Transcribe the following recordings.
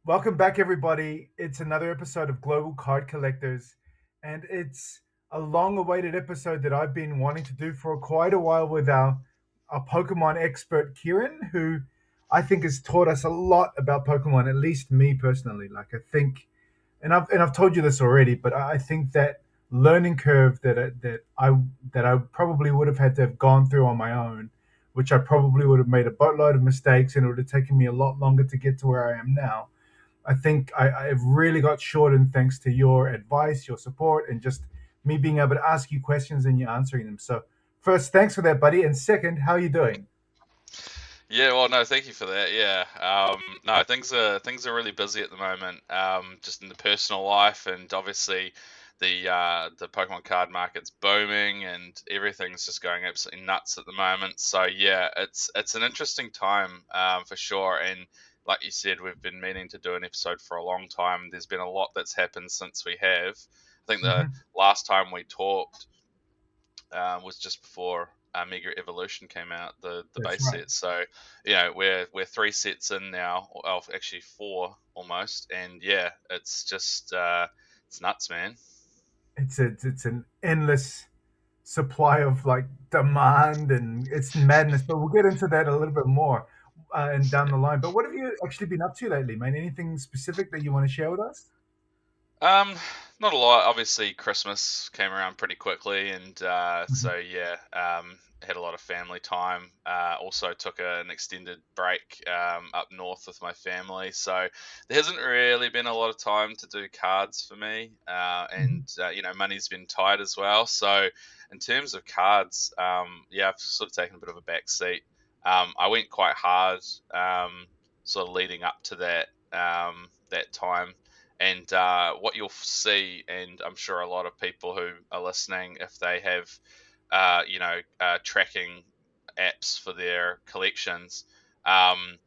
Welcome back, everybody. It's another episode of Global Card Collectors, and it's a long-awaited episode that I've been wanting to do for quite a while with our Pokemon expert, Kieran, who I think has taught us a lot about Pokemon, at least me personally. Like, I think, and I've told you this already, but I think that learning curve that I probably would have had to have gone through on my own, which I probably would have made a boatload of mistakes, and it would have taken me a lot longer to get to where I am now. I think I've really got shortened thanks to your advice, your support, and just me being able to ask you questions and you answering them. So, first, thanks for that, buddy. And second, how are you doing? Yeah, well, no, thank you for that. Yeah, no, things are really busy at the moment, just in the personal life, and obviously the Pokemon card market's booming, and everything's just going absolutely nuts at the moment. So yeah, it's an interesting time, for sure. And like you said, we've been meaning to do an episode for a long time. There's been a lot that's happened since we have. I think the Hmm. last time we talked was just before Mega Evolution came out, the That's base right. set. So, you know, we're three sets in now, or actually four almost, and yeah, it's just it's nuts, man. It's an endless supply of like demand, and it's madness. But we'll get into that a little bit more and down the line. But what have you actually been up to lately, man? Anything specific that you want to share with us? Um, Not a lot. Obviously, Christmas came around pretty quickly, and Mhm. so yeah, had a lot of family time. Also took an extended break up north with my family, so there hasn't really been a lot of time to do cards for me. Mhm. And you know, money's been tight as well. So in terms of cards, yeah, I've sort of taken a bit of a back seat. I went quite hard, sort of leading up to that time. And what you'll see, and I'm sure a lot of people who are listening, if they have, tracking apps for their collections, um,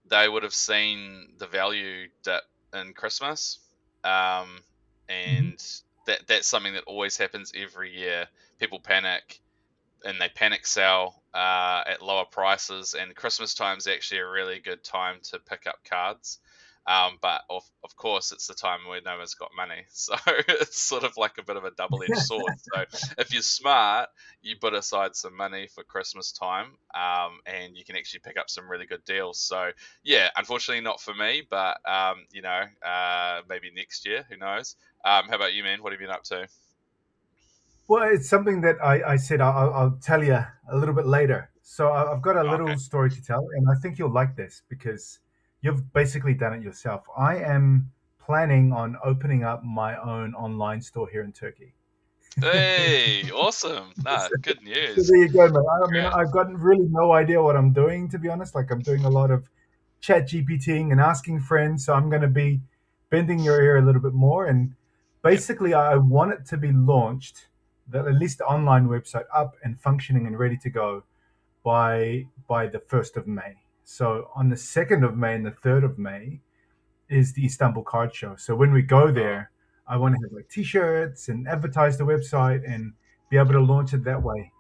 they would have seen the value dip in Christmas, um, Mhm. and that's something that always happens every year. People panic and they panic sell at lower prices. And Christmas time is actually a really good time to pick up cards. But of course, it's the time where no one's got money. So it's sort of like a bit of a double edged sword. So if you're smart, you put aside some money for Christmas time, and you can actually pick up some really good deals. So yeah, unfortunately, not for me, but maybe next year, who knows? How about you, man? What have you been up to? Well, it's something that I said I'll tell you a little bit later. So I've got a Okay. little story to tell, and I think you'll like this because you've basically done it yourself. I am planning on opening up my own online store here in Turkey. Hey, awesome. Nah, So good so news. there you go, man. I mean, Congrats. I've got really no idea what I'm doing, to be honest. Like, I'm doing a lot of chat GPTing and asking friends. So I'm going to be bending your ear a little bit more. And Yep. basically, I want it to be launched, at least the online website, up and functioning and ready to go by the 1st of May. So on the 2nd of May and the 3rd of May is the Istanbul Card Show. So when we go Oh, there, I want to have like t-shirts and advertise the website and be able to launch it that way.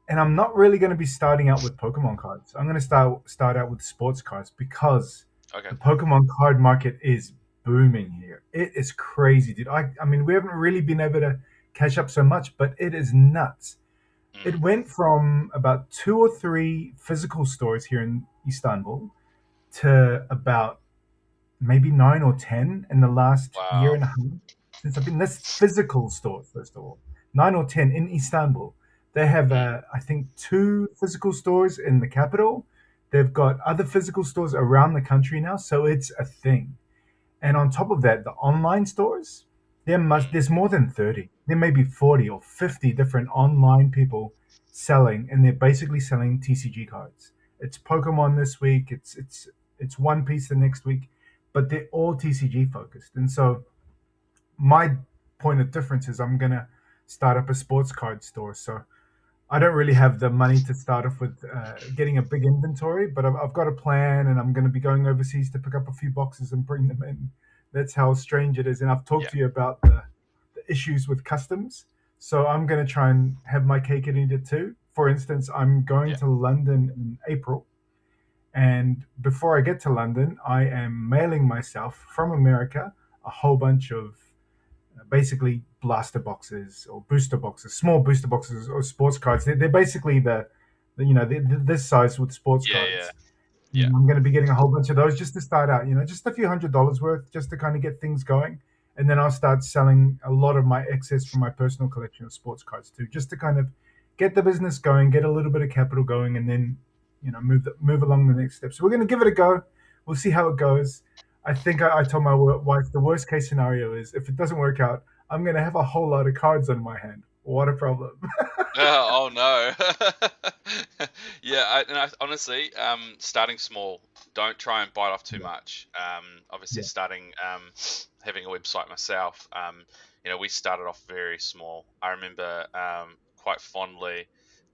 And I'm not really going to be starting out with Pokemon cards. I'm going to start out with sports cards because okay. the Pokemon card market is booming here. It is crazy, dude. I mean, we haven't really been able to catch up so much, but it is nuts. It Mm, went from about two or three physical stores here in Istanbul to about maybe nine or 10 in the last year wow. and a half since I've been. That's physical stores, first of all. Nine or 10 in Istanbul. They have, Mm, I think, two physical stores in the capital. They've got other physical stores around the country now, so it's a thing. And on top of that, the online stores, mm, there's more than 30. There may be 40 or 50 different online people selling, and they're basically selling TCG cards. It's Pokemon this week, it's One Piece the next week, but they're all TCG focused. And so my point of difference is I'm gonna start up a sports card store. So I don't really have the money to start off with getting a big inventory, but I've got a plan, and I'm going to be going overseas to pick up a few boxes and bring them in. That's how strange it is. And I've talked yeah. to you about the issues with customs. So I'm going to try and have my cake and eat it too. For instance, I'm going Yeah. to London in April, and before I get to London, I am mailing myself from America a whole bunch of basically blaster boxes or booster boxes, small booster boxes or sports cards. They're basically this size with sports Yeah. Yeah. cards. Yeah. I'm going to be getting a whole bunch of those just to start out, just a few $100s worth, just to kind of get things going. And then I'll start selling a lot of my excess from my personal collection of sports cards too, just to kind of get the business going, get a little bit of capital going, and then move along the next step. So we're going to give it a go. We'll see how it goes. I think I told my wife the worst case scenario is if it doesn't work out, I'm going to have a whole lot of cards on my hand. What a problem. Oh no. Yeah, honestly, starting small. Don't try and bite off too Yeah, much. Obviously, yeah. starting having a website myself. We started off very small. I remember quite fondly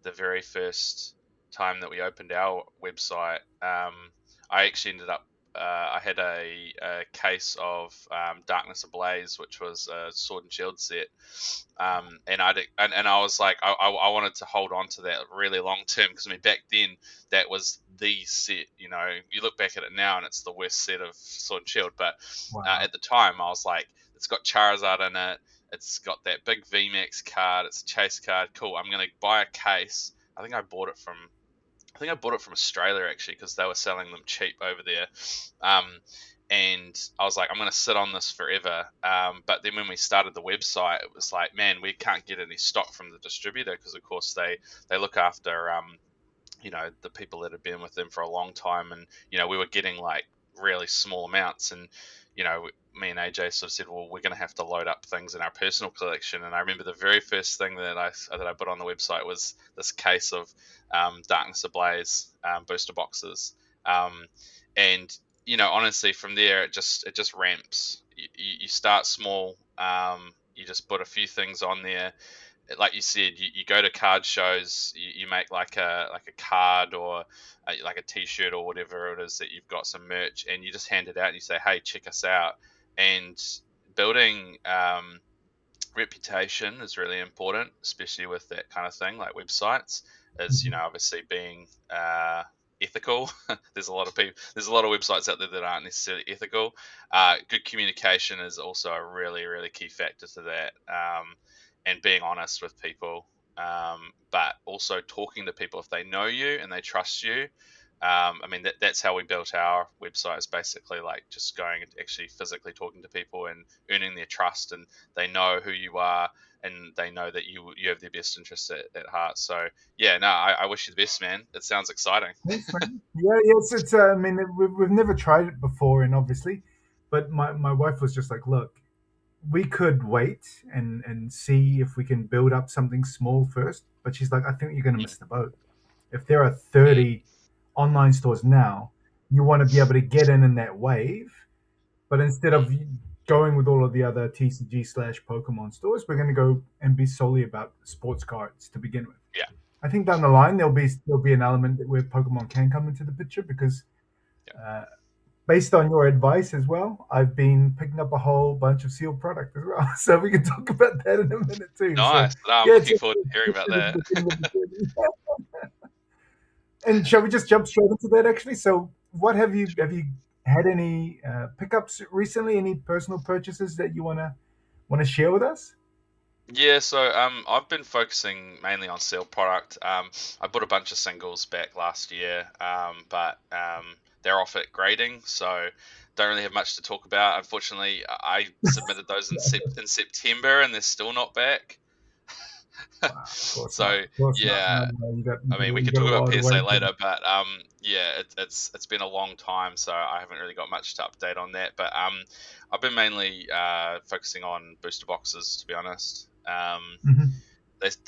the very first time that we opened our website. I actually ended up. I had a case of Darkness Ablaze, which was a Sword and Shield set, and I was like, I wanted to hold on to that really long term because I mean back then that was the set. You look back at it now and it's the worst set of Sword and Shield, but Wow. at the time I was like, it's got Charizard in it, it's got that big VMAX card, it's a chase card. Cool, I'm gonna buy a case. I think I bought it from Australia actually because they were selling them cheap over there. Um, and I was like, I'm going to sit on this forever. But then when we started the website, it was like, man, we can't get any stock from the distributor because, of course, they look after the people that had been with them for a long time, and we were getting like really small amounts, and me and AJ sort of said, well, we're going to have to load up things in our personal collection. And I remember the very first thing that I put on the website was this case of Darkness Ablaze booster boxes, and honestly from there it just ramps. You start small, you just put a few things on there. Like you said, you go to card shows, you make like a card or like a T-shirt or whatever it is that you've got some merch, and you just hand it out and you say, "Hey, check us out." And building reputation is really important, especially with that kind of thing, like websites. Is Mhm. obviously being ethical. There's a lot of websites out there that aren't necessarily ethical. Good communication is also a really really key factor to that, and being honest with people. But also talking to people if they know you and they trust you. I mean that's how we built our website. Is basically like just going and actually physically talking to people and earning their trust, and they know who you are and they know that you have their best interests at heart. So yeah, no, I wish you the best, man. It sounds exciting. Thanks, man. Yeah, yeah. It's. I mean, we've never tried it before, and obviously, but my wife was just like, look, we could wait and see if we can build up something small first. But she's like, I think you're going to Mm, miss the boat. If there are mm, 30 online stores now, you want to be able to get in that wave. But instead mm. of going with all of the other TCG/Pokemon stores, we're going to go and be solely about sports cards to begin with. Yeah, I think down the line there'll be an element where Pokemon can come into the picture because yeah. uh, based on your advice as well, I've been picking up a whole bunch of sealed product as well. So we can talk about that in a minute too. So Nice. No, I'm yeah, it's, looking it's, forward to hearing it's about the that. beginning of the journey. And shall we just jump straight into that actually? So what have you had any pickups recently? Any personal purchases that you wanna share with us? Yeah, so I've been focusing mainly on seal product. I bought a bunch of singles back last year, but they're off at grading, so don't really have much to talk about. Unfortunately, I submitted those in September, and they're still not back. Wow, of course not. So Of course not. yeah, No, no, you got I mean, we you could got talk a about while to PSA wait. later, but yeah, it's been a long time, so I haven't really got much to update on that. But I've been mainly focusing on booster boxes, to be honest. Mhm.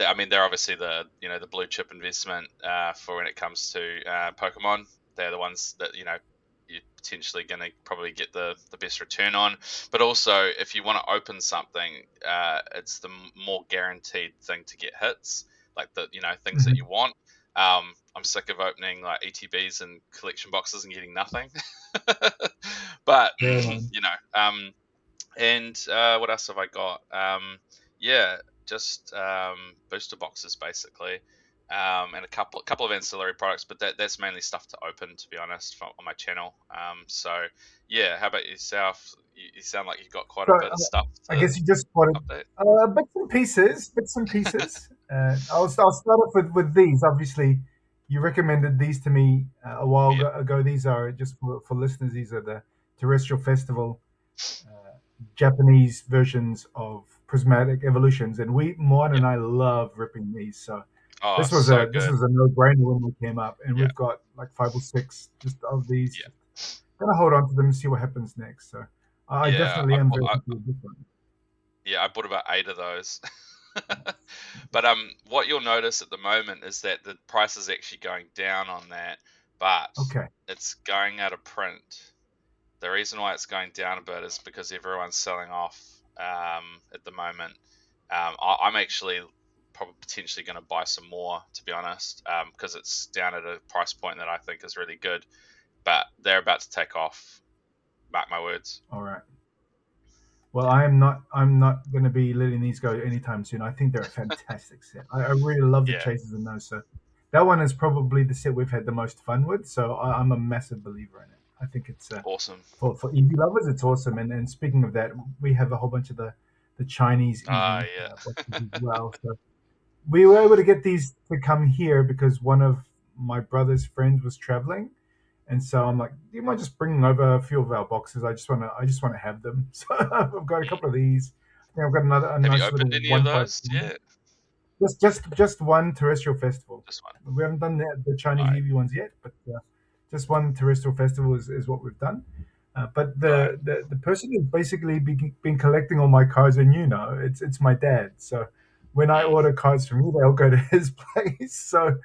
I mean, they're obviously the the blue chip investment for when it comes to Pokemon. They're the ones that you're potentially going to probably get the best return on. But also, if you want to open something, it's the more guaranteed thing to get hits, like the things that Mhm. you want. I'm sick of opening like ETBs and collection boxes and getting nothing. But Yeah, man. And what else have I got? Yeah, just booster boxes basically, and a couple of ancillary products, but that's mainly stuff to open, to be honest, on my channel. So yeah, how about yourself? You sound like you've got quite a So bit of stuff I to guess you just spotted update. bits and pieces, bits and pieces. I'll start off with these. Obviously, you recommended these to me a while Yeah, ago. These are just for listeners. These are the Terrestrial Festival uh, Japanese versions of Prismatic Evolutions, and Moan yeah. and I love ripping these. So Oh, so this good. was a no brainer when they came up, and Yeah, we've got like 5 or 6 just of these. yeah, Gonna hold on to them and see what happens next. So I yeah. definitely am very happy with this one. Yeah, I bought about 8 of those. But what you'll notice at the moment is that the price is actually going down on that, but Okay. it's going out of print. The reason why it's going down a bit is because everyone's selling off at the moment. I'm actually probably potentially going to buy some more, to be honest, because it's down at a price point that I think is really good. But they're about to take off. Mark my words. All right. Well, I'm not going to be letting these go anytime soon. I think they're a fantastic set. I really love the Yeah, chases in those. So that one is probably the set we've had the most fun with. So I'm a massive believer in it. I think it's awesome. for Eevee lovers, it's awesome. And speaking of that, we have a whole bunch of the Chinese Ah, Eevee yeah, boxes as well. So we were able to get these to come here because one of my brother's friends was traveling, and so I'm like, do you mind just bringing over a few of our boxes? I just want to have them. So I've got a yeah. couple of these. I think I've got a Have you nice little opened any of 151. those yet? Just one terrestrial festival. Just one. We haven't done the Chinese Right, EV ones yet, but just one terrestrial festival is what we've done. But right. the person who's basically been collecting all my cards, and it's my dad. So when I Mm, order cards from you, they'll go to his place. So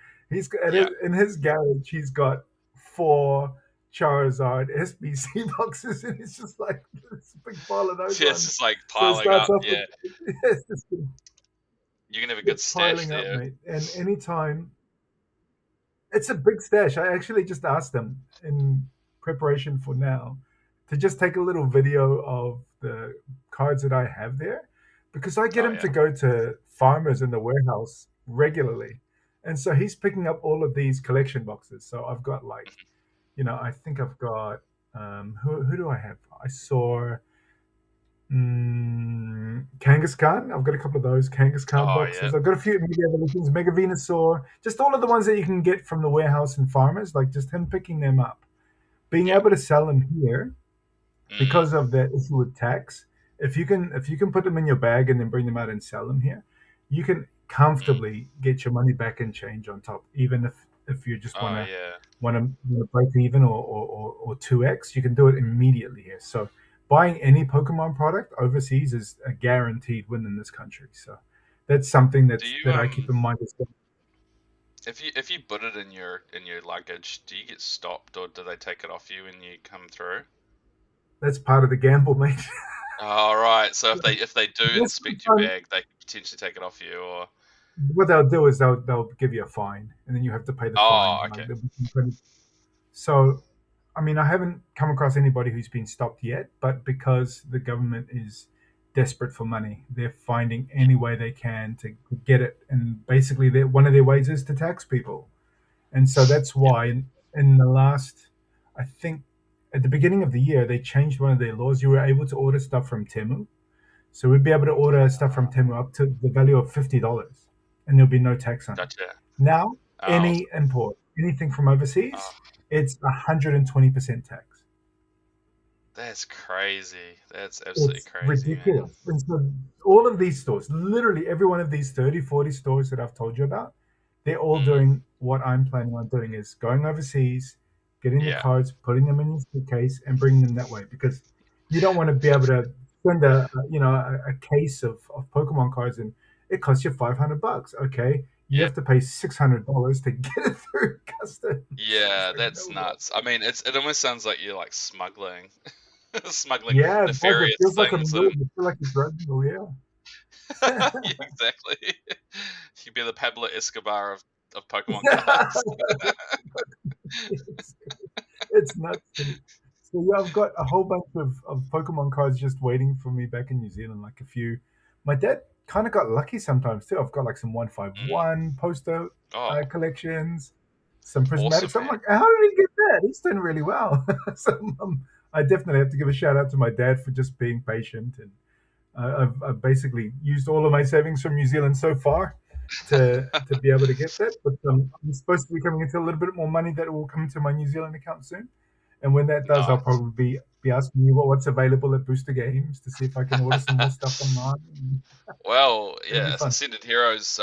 yeah. in his garage, he's got 4 Charizard SBC boxes, and it's just like this big pile of those Yeah, it's ones. just like So it piling starts up. off with Yeah, it's just you can have a good it's stash piling up, there. mate. And anytime it's a big stash. I actually just asked them in preparation for now to just take a little video of the cards that I have there because I get Oh him yeah. to go to farmers in the warehouse regularly. And so he's picking up all of these collection boxes. So I've got like, I think I've got who do I have? I saw Kangaskhan. I've got a couple of those Kangaskhan Oh yeah. boxes. I've got a few Mega Evolutions, Mega Venusaur, just all of the ones that you can get from the warehouse and farmers, like just him picking them up. Being Yeah. able to sell them here Mm, because of the issue with tax. If you can put them in your bag and then bring them out and sell them here, you can mm. comfortably get your money back and change on top, even if you just Oh yeah. want to break even or 2x, you can do it immediately here. So buying any Pokemon product overseas is a guaranteed win in this country. So that's something Do you that I keep in mind as well. if you put it in your luggage, do you get stopped or do they take it off you when you come through? That's part of the gamble, mate. All right. So if they do Most of the inspect your time, bag, they could potentially take it off you or what they'll do is they'll give you a fine, and then you have to pay the fine. oh, Like okay. so, I mean, I haven't come across anybody who's been stopped yet, but because the government is desperate for money, they're finding Yeah. any way they can to get it, and basically, one of their ways is to tax people, and so that's Yeah. why in the last, I think, at the beginning of the year, they changed one of their laws. You were able to order stuff from Temu, so we'd be able to order stuff from Temu up to the value of $50, and there'll be no tax on it. Gotcha. Now, Oh, any import, anything from oh, overseas, it's 120% tax. that's crazy. That's absolutely It's crazy, man. ridiculous. And so all of these stores, literally every one of these 30, 40 stores that I've told you about, they're all Mm, doing what I'm planning on doing is going overseas, getting the yeah. cards, putting them in your suitcase, and bringing them that way because you don't want to be able to send a case of Pokemon cards and it costs you $500. Okay, you Yeah. have to pay $600 to get it through customs. It's Yeah, like that's no way. nuts. I mean, it almost sounds like you're like smuggling, smuggling Yeah, it does. It nefarious feels like a things move. in. It feels like a drug deal. Yeah, Yeah. exactly. You'd be the Pablo Escobar of Pokemon Yeah, cards. it's, it's nuts. So yeah, I've got a whole bunch of Pokemon cards just waiting for me back in New Zealand. Like a few, my dad kind of got lucky sometimes too. I've got like some Mm. 151 poster Oh, collections, some awesome, prismatics. I'm man. like, how did he get that? He's doing really well. So I definitely have to give a shout out to my dad for just being patient. And I've basically used all of my savings from New Zealand so far to be able to get that. But I'm supposed to be coming into a little bit more money that will come into my New Zealand account soon. And when that does, I'll Nice. probably be asking you what's available at Booster Games to see if I can order some more stuff online. Well, It'll be yeah, fun. Ascended Heroes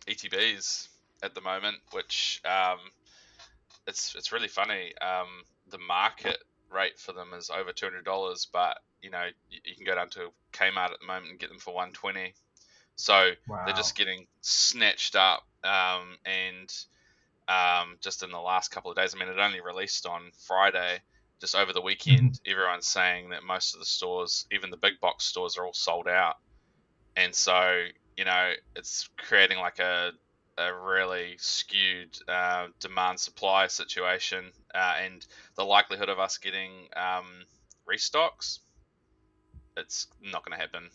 ETBs at the moment, which it's really funny. The market rate for them is over $200, but you can go down to Kmart at the moment and get them for 120. So they're just Wow. getting snatched up, and just in the last couple of days. I mean, it only released on Friday. Just over the Mhm. weekend, everyone's saying that most of the stores, even the big box stores, are all sold out. And so it's creating like a really skewed demand supply situation, and the likelihood of us getting restocks, it's not going to happen.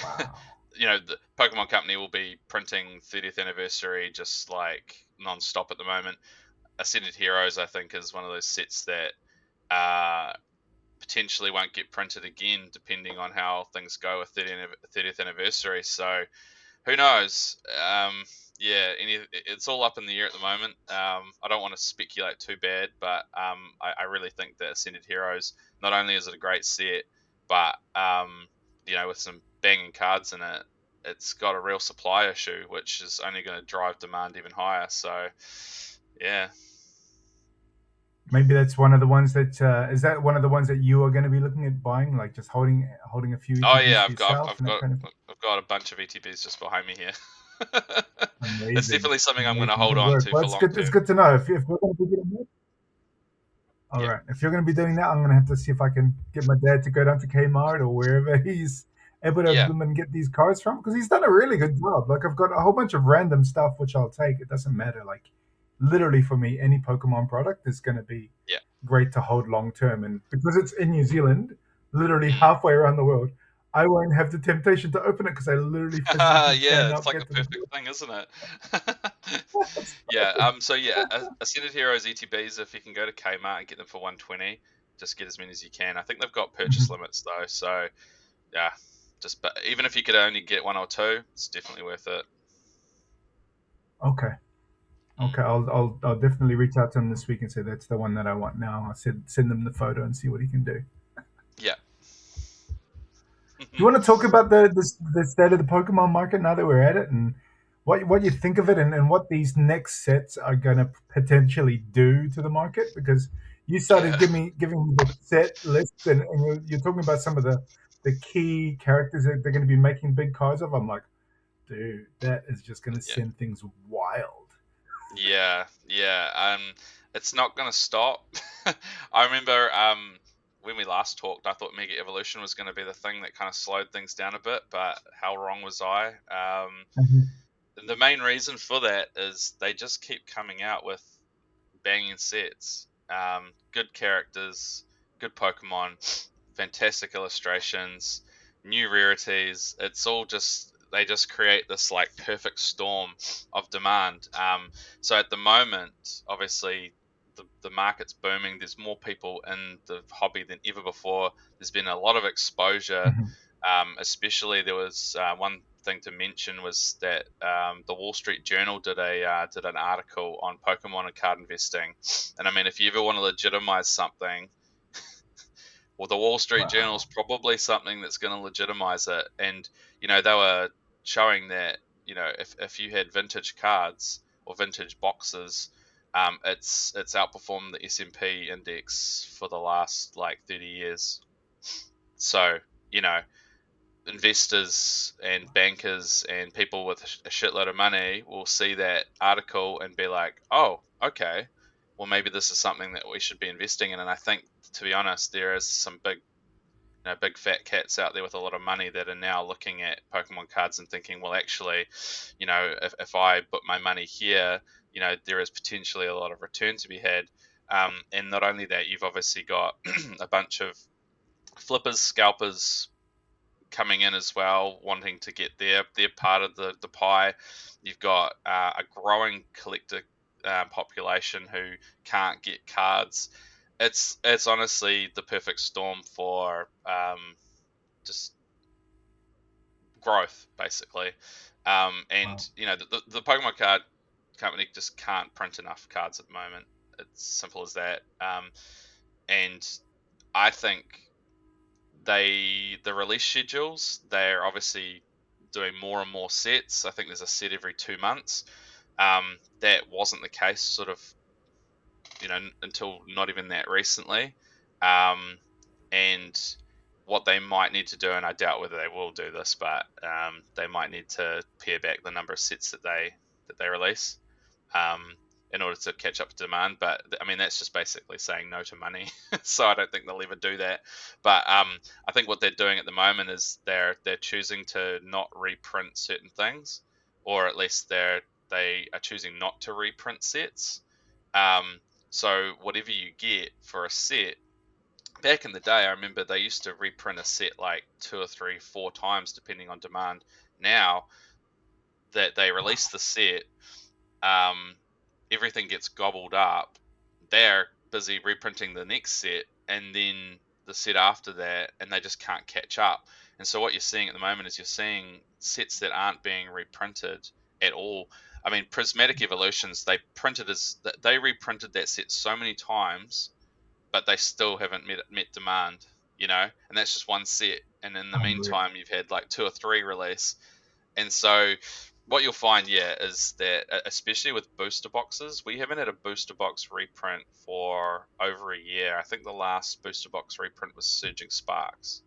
Wow. The Pokemon Company will be printing 30th anniversary just like non-stop at the moment. Ascended Heroes, I think, is one of those sets that uh, potentially won't get printed again, depending on how things go with 30th anniversary. So who knows? Yeah, it's all up in the air at the moment. I don't want to speculate too bad, but I really think that Ascended Heroes, not only is it a great set, but with some banging cards in it, it's got a real supply issue, which is only going to drive demand even higher. So, yeah. Maybe that's one of the ones that is that one of the ones that you are going to be looking at buying, like just holding a few Oh ETBs yeah, for yourself and that kind of thing. I've got a bunch of ETBs just behind me here. It's Amazing, definitely something I'm going to amazing, hold good on work. to Well, for it's long good. It's term. good to know if we're going to be getting all Yeah, right. If you're going to be doing that, I'm going to have to see if I can get my dad to go down to Kmart or wherever he's able to yeah, bloom and get these cards from because he's done a really good job. Like I've got a whole bunch of random stuff which I'll take. It doesn't matter. Like literally for me, any Pokemon product is going to be yeah. great to hold long term. And because it's in New Zealand, literally Mm. halfway around the world, I won't have the temptation to open it because I literally physically Yeah, it's cannot like get a to the perfect board. thing, isn't it? That's Yeah. perfect. So yeah, Ascended Heroes ETBs. If you can go to Kmart and get them for 120, just get as many as you can. I think they've got purchase Mhm. limits though, so yeah. But even if you could only get one or two, it's definitely worth it. Okay. Mm. Okay, I'll definitely reach out to him this week and say that's the one that I want now. I'll send him the photo and see what he can do. Yeah. Do you want to talk about the state of the Pokemon market now that we're at it and what you think of it and what these next sets are gonna potentially do to the market? Because you started Yeah. giving me the set lists and you're talking about some of the key characters that they're going to be making big cards of. I'm like, dude, that is just going to Yeah. send things wild. Yeah, yeah. It's not gonna stop. I remember when we last talked, I thought Mega Evolution was gonna be the thing that kind of slowed things down a bit, but how wrong was I? Mhm. The main reason for that is they just keep coming out with banging sets, good characters, good Pokemon, fantastic illustrations, new rarities. It's all just they just create this like perfect storm of demand. So at the moment, obviously. The market's booming. There's more people in the hobby than ever before. There's been a lot of exposure. Mhm. Especially, there was one thing to mention was that the Wall Street Journal did an article on Pokemon and card investing, and I mean, if you ever want to legitimize something, well, the Wall Street Journal is Wow. probably something that's going to legitimize it. And they were showing that if you had vintage cards or vintage boxes, it's outperformed the S&P index for the last like 30 years. So you know investors and bankers and people with a shitload of money will see that article and be like, oh, okay, well, maybe this is something that we should be investing in. And I think, to be honest, there is some big fat cats out there with a lot of money that are now looking at Pokemon cards and thinking, well, actually, if I put my money here, there is potentially a lot of return to be had. And not only that, you've obviously got a bunch of flippers, scalpers coming in as well, wanting to get their part of the pie. You've got a growing collector population who can't get cards. It's honestly the perfect storm for just growth, basically. And Wow. the Pokemon card company just can't print enough cards at the moment. It's simple as that. And I think the release schedules, they're obviously doing more and more sets. I think there's a set every 2 months. That wasn't the case sort of until not even that recently. Um, and what they might need to do, and I doubt whether they will do this, but they might need to pare back the number of sets that they release um, in order to catch up to demand. But I mean, that's just basically saying no to money. So I don't think they'll ever do that. But I think what they're doing at the moment is they're choosing to not reprint certain things, or at least they are choosing not to reprint sets. Um, so whatever you get for a set, back in the day, I remember they used to reprint a set like two or three, four times depending on demand. Now that they release the set, um, everything gets gobbled up. They're busy reprinting the next set and then the set after that, and they just can't catch up. And so what you're seeing at the moment is you're seeing sets that aren't being reprinted at all. I mean, Prismatic Evolutions, they reprinted that set so many times, but they still haven't met demand. And that's just one set. And in the Unreal. meantime, you've had like two or three release, and so what you'll find, yeah, is that especially with booster boxes, we haven't had a booster box reprint for over a year. I think the last booster box reprint was Surging Sparks,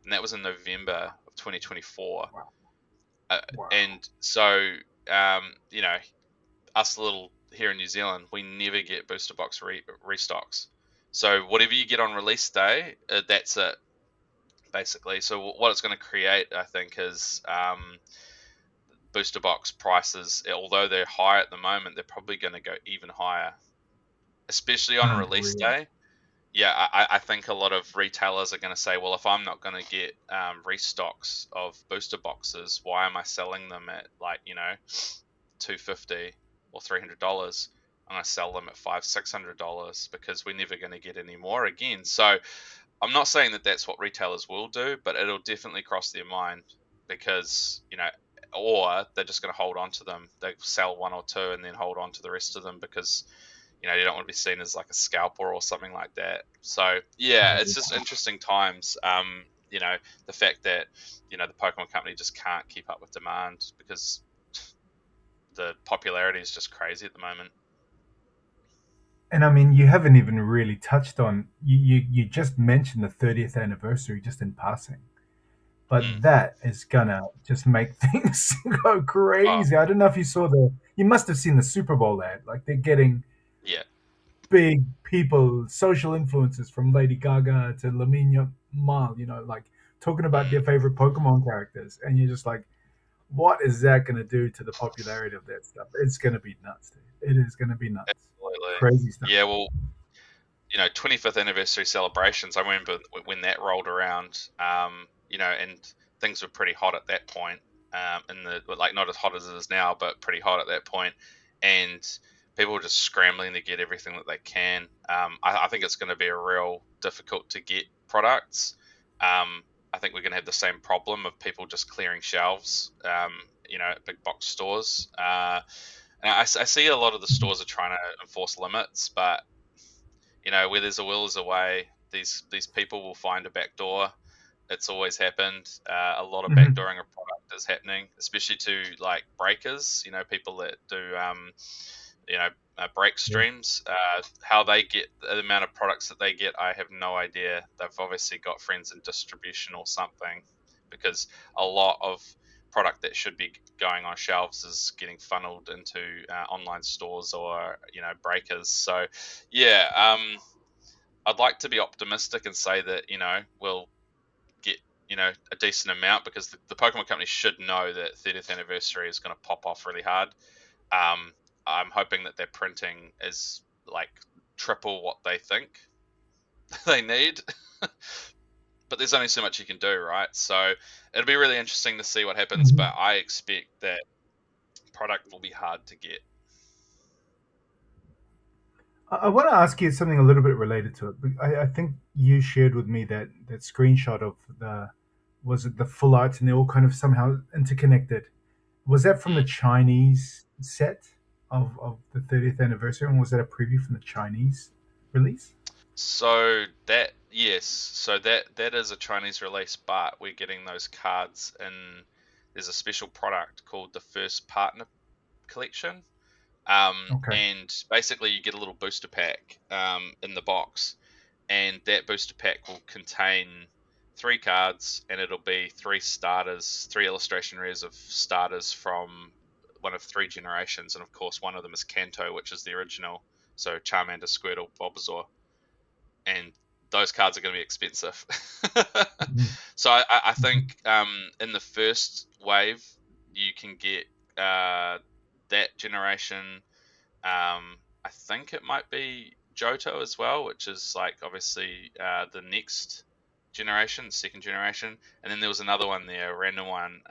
and that was in November of 2024. Wow. Uh, Wow. and so, um, you know, us little here in New Zealand, we never get booster box restocks. So whatever you get on release day, that's it basically. So what it's going to create, I think, is booster box prices, although they're high at the moment, they're probably going to go even higher, especially on release Unreal. day. Yeah, I think a lot of retailers are going to say, well, if I'm not going to get restocks of booster boxes, why am I selling them at like $250 or $300? I'm going to sell them at $500-$600 because we're never going to get any more again. So I'm not saying that that's what retailers will do, but it'll definitely cross their mind because, or they're just going to hold on to them. They sell one or two and then hold on to the rest of them because, you don't want to be seen as like a scalper or something like that. So, yeah, it's just interesting times. The fact that, the Pokemon company just can't keep up with demand because the popularity is just crazy at the moment. And I mean, you haven't even really touched on you just mentioned the 30th anniversary just in passing. But Mm. that is gonna just make things go Oh, crazy. I don't know if you saw you must have seen the Super Bowl ad. Like they're getting yeah. big people, social influencers from Lady Gaga to Lamine Mal, like talking about Mm. their favorite Pokemon characters, and you're just like, what is that going to do to the popularity of that stuff? It's going to be nuts, dude. It is going to be nuts. Absolutely. Crazy stuff. Yeah, well, 25th anniversary celebrations. I remember when that rolled around, and things were pretty hot at that point. In the like not as hot as it is now, but pretty hot at that point, and people were just scrambling to get everything that they can. I think it's going to be a real difficult to get products. Um, I think we're going to have the same problem of people just clearing shelves. At big box stores. And I see a lot of the stores are trying to enforce limits, but where there's a will, there's a way. These people will find a back door. It's always happened. A lot of Mhm. backdooring of product is happening, especially to like breakers. People that do you know break Yeah. streams. How they get the amount of products that they get, I have no idea. They've obviously got friends in distribution or something, because a lot of product that should be going on shelves is getting funneled into online stores or breakers. So yeah, I'd like to be optimistic and say that we'll get a decent amount, because the Pokemon company should know that 30th anniversary is going to pop off really hard. Um, I'm hoping that their printing is like triple what they think they need. But there's only so much you can do, right? So it'll be really interesting to see what happens. Mhm. But I expect that product will be hard to get. I want to ask you something a little bit related to it. I think you shared with me that screenshot of the, was it the full arts, and they're all kind of somehow interconnected. Was that from the Mm. Chinese set of the 30th anniversary, and was that a preview from the Chinese release? So that yes, so that is a Chinese release, but we're getting those cards in. There's a special product called the First Partner Collection, Okay. and basically you get a little booster pack in the box, and that booster pack will contain three cards, and it'll be three starters, three illustration rares of starters from one of three generations, and of course one of them is Kanto, which is the original. So Charmander, Squirtle, Bulbasaur, and those cards are going to be expensive. Mhm. So I Mhm. think in the first wave you can get that generation. I think it might be Johto as well, which is like obviously the next generation, second generation, and then there was another one there, a random one,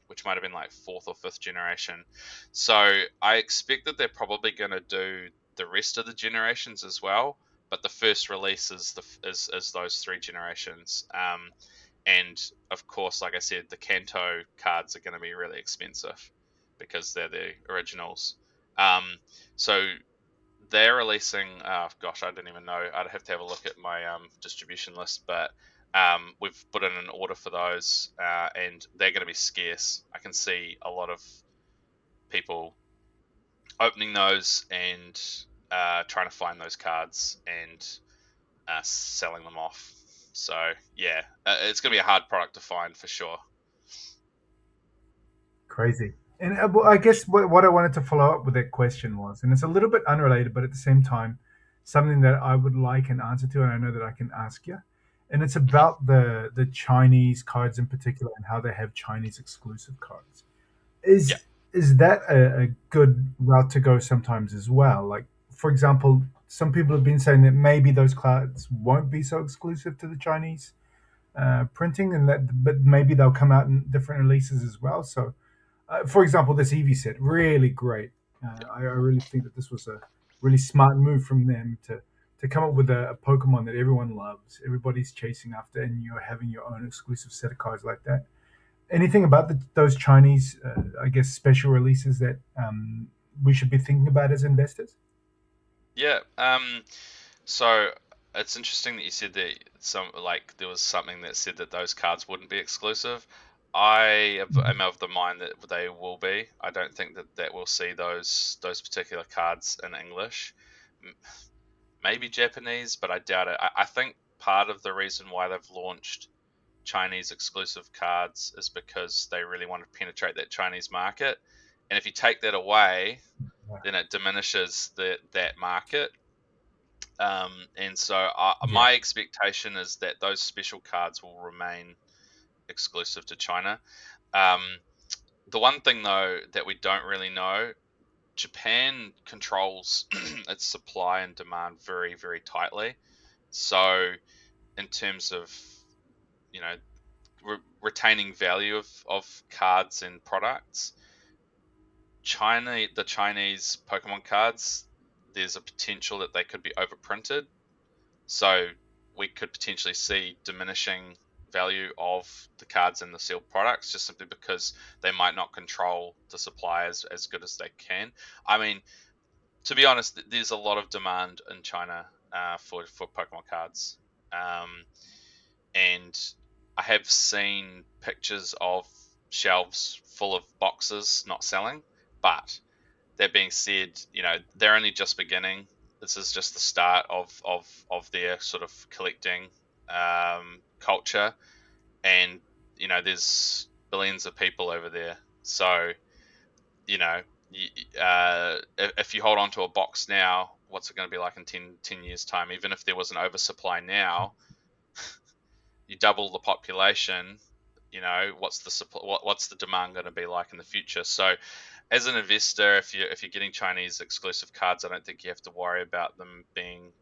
which might have been like fourth or fifth generation. So I expect that they're probably going to do the rest of the generations as well, but the first release is is those three generations. And of course, like I said, the Kanto cards are going to be really expensive because they're the originals. Um, so they're releasing. Oh gosh, I don't even know. I'd have to have a look at my distribution list, but we've put in an order for those, and they're going to be scarce. I can see a lot of people opening those and trying to find those cards and selling them off. So yeah, it's going to be a hard product to find for sure. Crazy. And well, I guess what I wanted to follow up with that question was, and it's a little bit unrelated, but at the same time, something that I would like an answer to, and I know that I can ask you. And it's Hmm. about the Chinese cards in particular and how they have Chinese exclusive cards. Yeah, Is that a good route to go sometimes as well? Like, for example, some people have been saying that maybe those cards won't be so exclusive to the Chinese printing, and that, but maybe they'll come out in different releases as well. So for example, this Eevee set, really great. I really think that this was a really smart move from them to come up with a Pokemon that everyone loves, everybody's chasing after, and you're having your own exclusive set of cards like that. Anything about those Chinese, I guess, special releases that we should be thinking about as investors? yeah. So it's interesting that you said that some like there was something that said that those cards wouldn't be exclusive. Am of the mind that they will be. I don't think that we'll see those particular cards in English. M- Maybe Japanese, but I doubt it. I think part of the reason why they've launched Chinese exclusive cards is because they really want to penetrate that Chinese market. And if you take that away, Yeah, then it diminishes that market. And so yeah, my expectation is that those special cards will remain exclusive to China. Um, the one thing though that we don't really know, Japan controls its supply and demand very, very tightly. So in terms of you know retaining value of cards and products, the Chinese Pokemon cards, there's a potential that they could be overprinted. So we could potentially see diminishing value of the cards in the sealed products just simply because they might not control the supply as good as they can. I mean, to be honest, there's a lot of demand in China for Pokemon cards. Um, and I have seen pictures of shelves full of boxes not selling. But that being said, they're only just beginning. This is just the start of their sort of collecting culture, and there's billions of people over there. So you know, if you hold on to a box now, what's it going to be like in 10 years' time? Even if there was an oversupply now, you double the population, what's the supply, what's the demand going to be like in the future. So as an investor, if you're getting Chinese exclusive cards, I don't think you have to worry about them being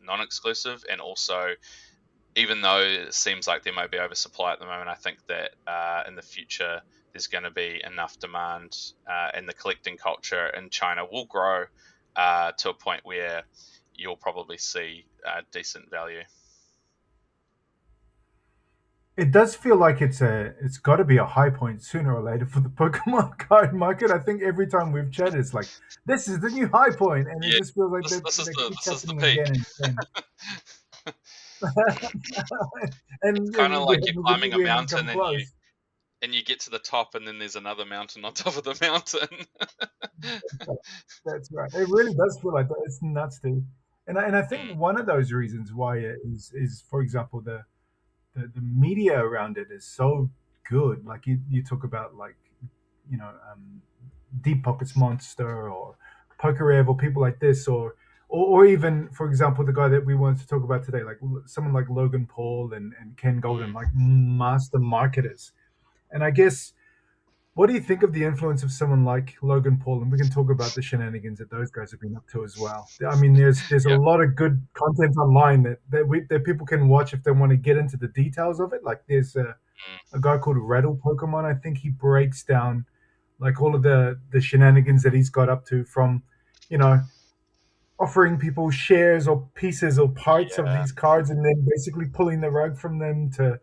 non-exclusive. And also, even though it seems like there might be oversupply at the moment, I think that in the future there's going to be enough demand, and the collecting culture in China will grow to a point where you'll probably see decent value. It does feel like it's got to be a high point sooner or later for the Pokemon card market. I think every time we've chatted, it's like this is the new high point, and it Yeah, just feels like this that this is that the keeps this is the happening peak. again and again. It's And kind of we like you're haven't climbing a we haven't come mountain and you close. and you get to the top and then there's another mountain on top of the mountain. That's right. It really does feel like that. It's nuts, dude. And I think Mm, one of those reasons why it is for example the media around it is so good. Like you talk about like you know Deep Pockets Monster or Pokerev or people like this or even for example the guy that we wanted to talk about today like someone like Logan Paul and Ken Golden mm. like master marketers. And I guess what do you think of the influence of someone like Logan Paul? And we can talk about the shenanigans that those guys have been up to as well. I mean, there's a Yeah. lot of good content online that people can watch if they want to get into the details of it. Like there's Mm, a guy called Rattle Pokemon. I think he breaks down like all of the shenanigans that he's got up to from, you know, offering people shares or pieces or parts of yeah. these cards and then basically pulling the rug from them to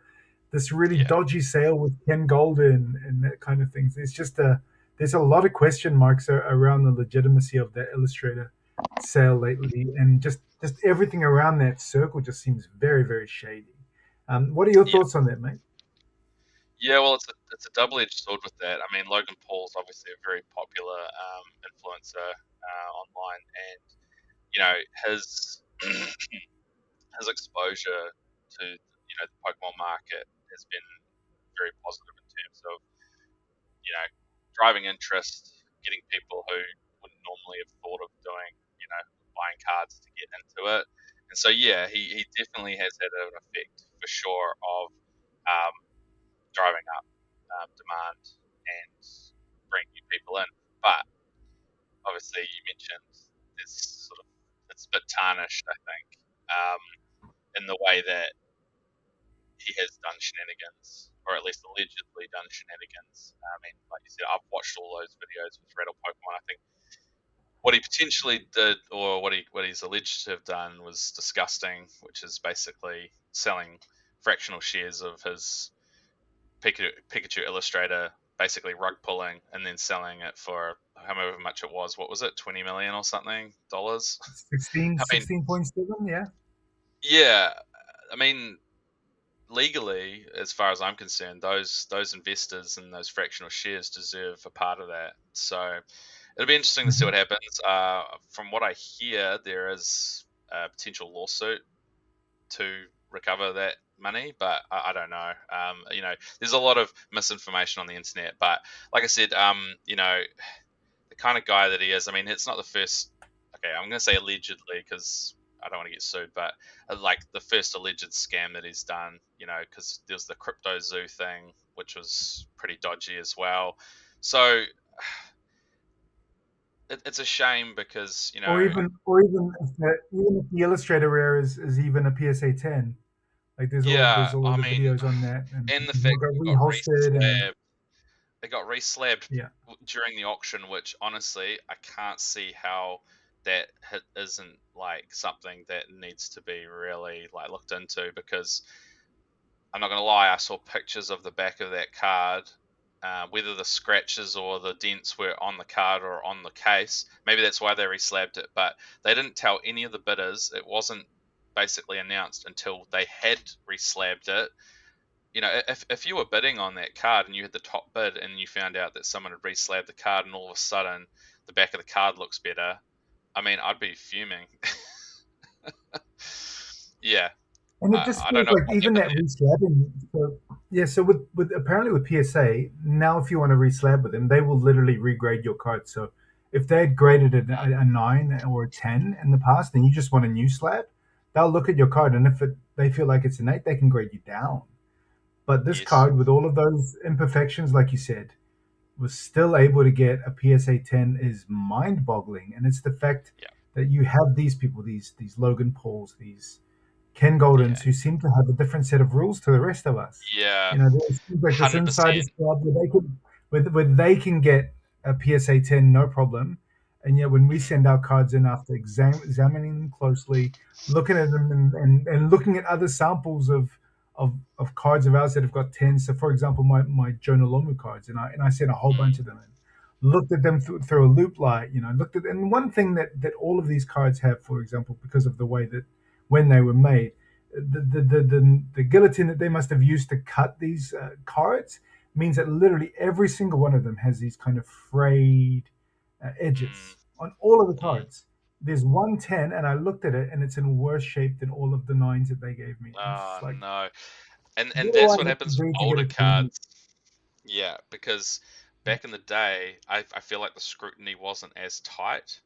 this really Yeah. dodgy sale with Ken Golden and that kind of things. There's a lot of question marks around the legitimacy of that Illustrator sale lately, and just everything around that circle just seems very shady. What are your Yeah. thoughts on that, mate? Yeah, well, it's a double-edged sword with that. I mean, Logan Paul's obviously a very popular influencer online, and his his exposure to the Pokemon market has been very positive in terms of driving interest, getting people who wouldn't normally have thought of doing buying cards to get into it. And so yeah, he definitely has had an effect for sure of um, driving up demand and bringing new people in. But obviously, you mentioned it's sort of it's a bit tarnished, I think, um, in the way that he has done shenanigans, or at least allegedly done shenanigans. I mean, like you said, I've watched all those videos with Rattle Pokemon. I think what he potentially did, or what he's alleged to have done, was disgusting, which is basically selling fractional shares of his Pikachu Illustrator, basically rug pulling, and then selling it for however much it was. What was it, 20 million or something dollars? 16, I mean, 16.7, yeah. yeah. I mean, legally, as far as I'm concerned, those investors and those fractional shares deserve a part of that. So it'll be interesting to see Mhm. what happens. From what I hear, there is a potential lawsuit to recover that money, but I don't know. There's a lot of misinformation on the internet, but like I said, the kind of guy that he is. I mean, it's not the first. Okay, I'm going to say allegedly because I don't want to get sued, but like the first alleged scam that he's done. Because there's the crypto zoo thing, which was pretty dodgy as well. So it's a shame because Or even if the Illustrator rare is even a PSA 10, like there's yeah, all of I the mean, videos on that, and and the it fact got that rehosted, and they got reslabbed yeah. during the auction, which honestly I can't see how that hit isn't like something that needs to be really like looked into, because I'm not gonna lie, I saw pictures of the back of that card. Whether the scratches or the dents were on the card or on the case, maybe that's why they reslabbed it. But they didn't tell any of the bidders. It wasn't basically announced until they had reslabbed it. If you were bidding on that card and you had the top bid and you found out that someone had reslabbed the card and all of a sudden the back of the card looks better, I mean, I'd be fuming. Yeah, And it I just don't feels know like what even happened that reslabbing. So yeah, so with apparently with PSA now, if you want to reslab with them, they will literally regrade your card. So if they had graded it there. a 9 or a 10 in the past, and you just want a new slab, they'll look at your card, and if they feel like it's an 8, they can grade you down. But this Yes. card, with all of those imperfections, like you said, was still able to get a PSA 10 is mind-boggling, and it's the fact Yeah. that you have these people, these Logan Pauls, these Ken Yeah. Goldens, who seem to have a different set of rules to the rest of us. Yeah. It seems like this 100%. insiders club where they can get a PSA 10 no problem, and yet when we Mhm. send our cards in after examining them closely, looking at them and looking at other samples of cards of ours that have got 10. So, for example, my Jonah Lomu cards, and I sent a whole Mm. bunch of them in. Looked at them through a loop light, looked at, and one thing that all of these cards have, for example, because of the way that when they were made, the guillotine that they must have used to cut these cards means that literally every single one of them has these kind of frayed Mm. edges on all of the Mm. cards. There's 110, and I looked at it, and it's in worse shape than all of the nines that they gave me. And it's Oh just like, no. And what do that's I what have to happens with do to get older a 10? cards. Yeah, because back in the day, I feel like the scrutiny wasn't as tight.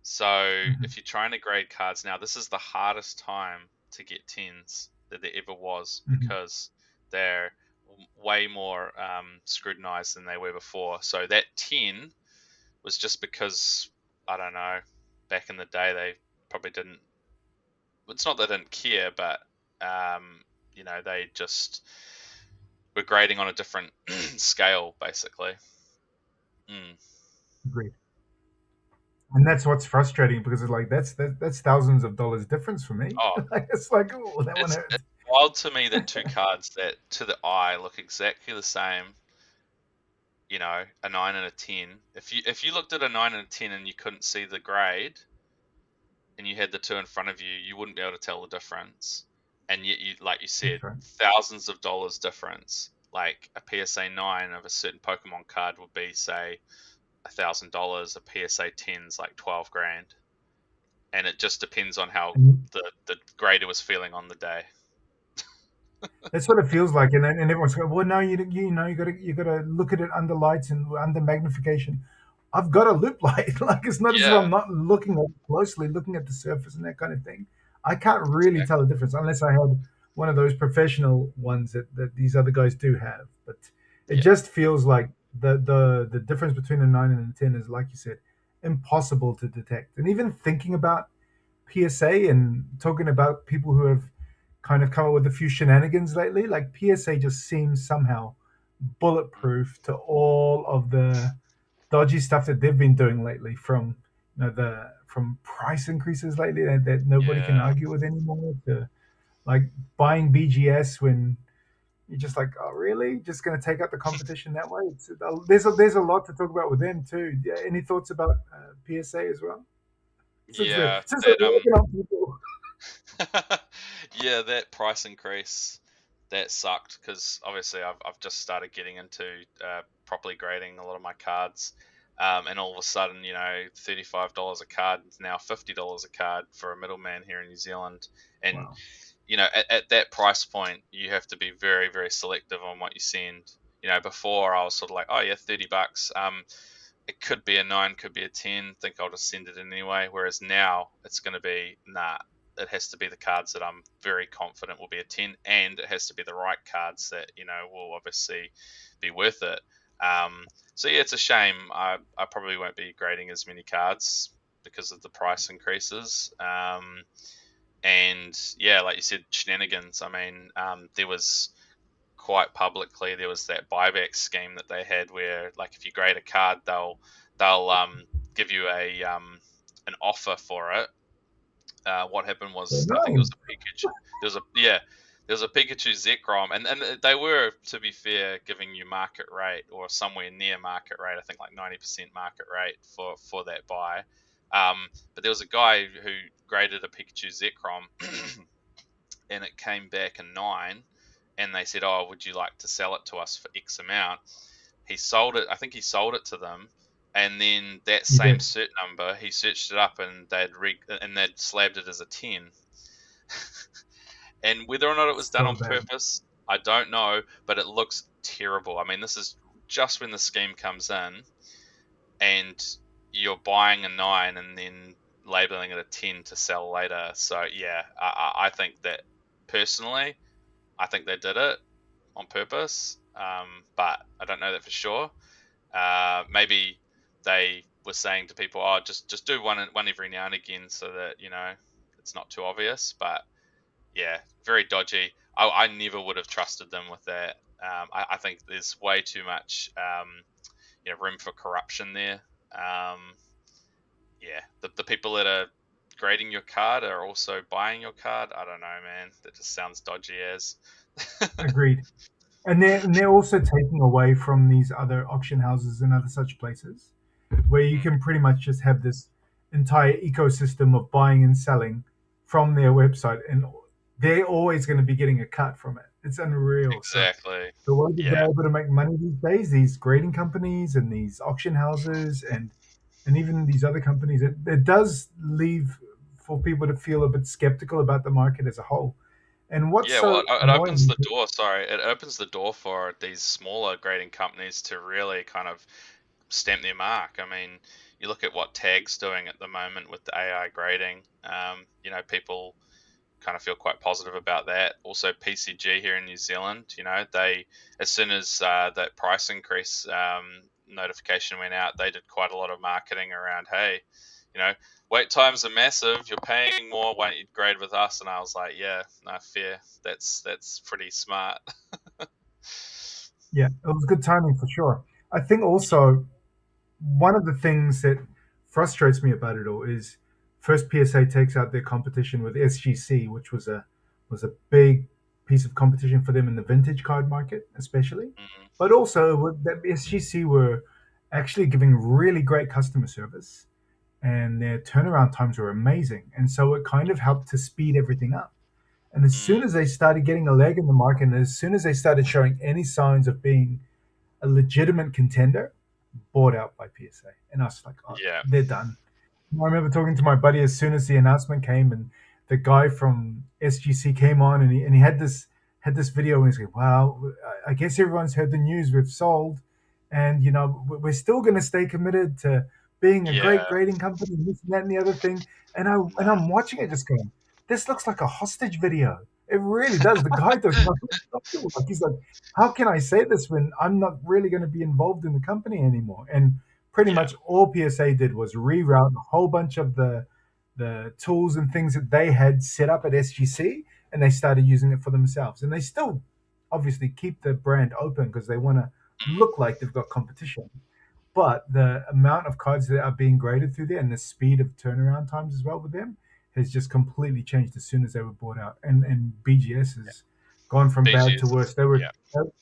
So Mhm, if you're trying to grade cards now, this is the hardest time to get tens that there ever was mhm. because they're way more scrutinized than they were before. So that 10 was just because, I don't know, back in the day they probably didn't. It's not they didn't care, but um, they just were grading on a different scale, basically. Mm. Agreed. And that's what's frustrating because it's like that's thousands of dollars difference for me. Oh, Like it's like, oh, that one it's hurt. wild to me that two cards that to the eye look exactly the same, a 9 and a 10. If you looked at a 9 and a 10 and you couldn't see the grade and you had the two in front of you, you wouldn't be able to tell the difference. And yet you like you said, That's right. thousands of dollars difference. Like a PSA 9 of a certain Pokemon card would be say $1,000, a PSA 10's like 12 grand. And it just depends on how And the grader was feeling on the day. that's what it feels like, and everyone's going, well, no, you gotta look at it under lights and under magnification. I've got a loop light. Like it's not as if Yeah, I'm not looking at it closely, looking at the surface and that kind of thing. I can't really tell the exactly. difference unless I had one of those professional ones that these other guys do have. But it Yeah. just feels like the difference between a 9 and a 10 is, like you said, impossible to detect. And even thinking about PSA and talking about people who have kind of come up with a few shenanigans lately, like PSA just seems somehow Mm. bulletproof to all of the dodgy stuff that they've been doing lately, from the from price increases lately that nobody can Yeah. argue with anymore, to like buying BGS when you're just like, oh really, just going to take out the competition that way. There's a lot to talk about with them too. Yeah, any thoughts about PSA as well, Yeah. since they're That working on people? yeah, that price increase that sucked because obviously I've just started getting into properly grading a lot of my cards. And all of a sudden, $35 a card is now $50 a card for a middleman here in New Zealand. And Wow. at that price point, you have to be very, very selective on what you send. Before I was sort of like, oh yeah, $30. It could be a 9, could be a 10. Think I'll just send it in anyway. Whereas now it's going to be, nah, it has to be the cards that I'm very confident will be a 10, and it has to be the right cards that, will obviously be worth it. So yeah, it's a shame. I probably won't be grading as many cards because of the price increases. And yeah, like you said, shenanigans. I mean, there was quite publicly there was that buyback scheme that they had where like if you grade a card they'll give you a an offer for it. What happened Very was I think it was nice. a Pikachu. There was a Pikachu Zekrom, and they were, to be fair, giving you market rate or somewhere near market rate. I think like 90% market rate for that buy. But there was a guy who graded a Pikachu Zekrom, and it came back a 9, and they said, oh, would you like to sell it to us for X amount? He sold it. I think he sold it to them, and then that You same did. cert number, he searched it up, and they'd slabbed it as a 10. And whether or not it was done So on bad. purpose, I don't know, but it looks terrible. I mean, this is just when the scheme comes in, and you're buying a 9 and then labeling it a 10 to sell later. So yeah, I think that personally, I think they did it. on purpose, but I don't know that for sure. Maybe they were saying to people, "Oh, just do one every now and again, so that it's not too obvious." But yeah, very dodgy. I never would have trusted them with that. I think there's way too much room for corruption there. Um, yeah, the people that are grading your card are also buying your card. I don't know, man. That just sounds dodgy as. Agreed. And they're also taking away from these other auction houses and other such places where you Mm, can pretty much just have this entire ecosystem of buying and selling from their website, and they're always going to be getting a cut from it. It's unreal. So exactly. the way that Yeah. they're able to make money these days, these grading companies and these auction houses and even these other companies, it does leave for people to feel a bit skeptical about the market as a whole. And what's Yeah, well, so it opens annoying? the door. Sorry, it opens the door for these smaller grading companies to really kind of stamp their mark. I mean, you look at what Tag's doing at the moment with the AI grading. People kind of feel quite positive about that. Also, PCG here in New Zealand, they as soon as that price increase notification went out, they did quite a lot of marketing around, hey, you know, wait times are massive. You're paying more. Why don't you grade with us? And I was like, yeah, no, fair. That's pretty smart. Yeah, it was good timing for sure. I think also one of the things that frustrates me about it all is first PSA takes out their competition with SGC, which was a big piece of competition for them in the vintage card market, especially. Mm, But also, that SGC were actually giving really great customer service, and their turnaround times were amazing, and so it kind of helped to speed everything up. And as soon mm, as they started getting a leg in the market, and as soon as they started showing any signs of being a legitimate contender, bought out by PSA. And I was like, oh, yeah, they're done. I remember talking to my buddy as soon as the announcement came, and the guy from SGC came on, and he had this video, and he's like, "Wow, I guess everyone's heard the news. We've sold, and we're still going to stay committed to being a great yeah, grading company, and this and that and the other thing." And I'm watching it, just going, "This looks like a hostage video. It really does." The guy does not look comfortable. Like he's like, "How can I say this when I'm not really going to be involved in the company anymore?" And pretty yeah, much all PSA did was reroute a whole bunch of the tools and things that they had set up at SGC, and they started using it for themselves. And they still obviously keep the brand open because they want to mm, look like they've got competition. But the amount of cards that are being graded through there and the speed of turnaround times as well with them has just completely changed as soon as they were bought out. And BGS yeah. has gone from bad to BGS worse. is, yeah,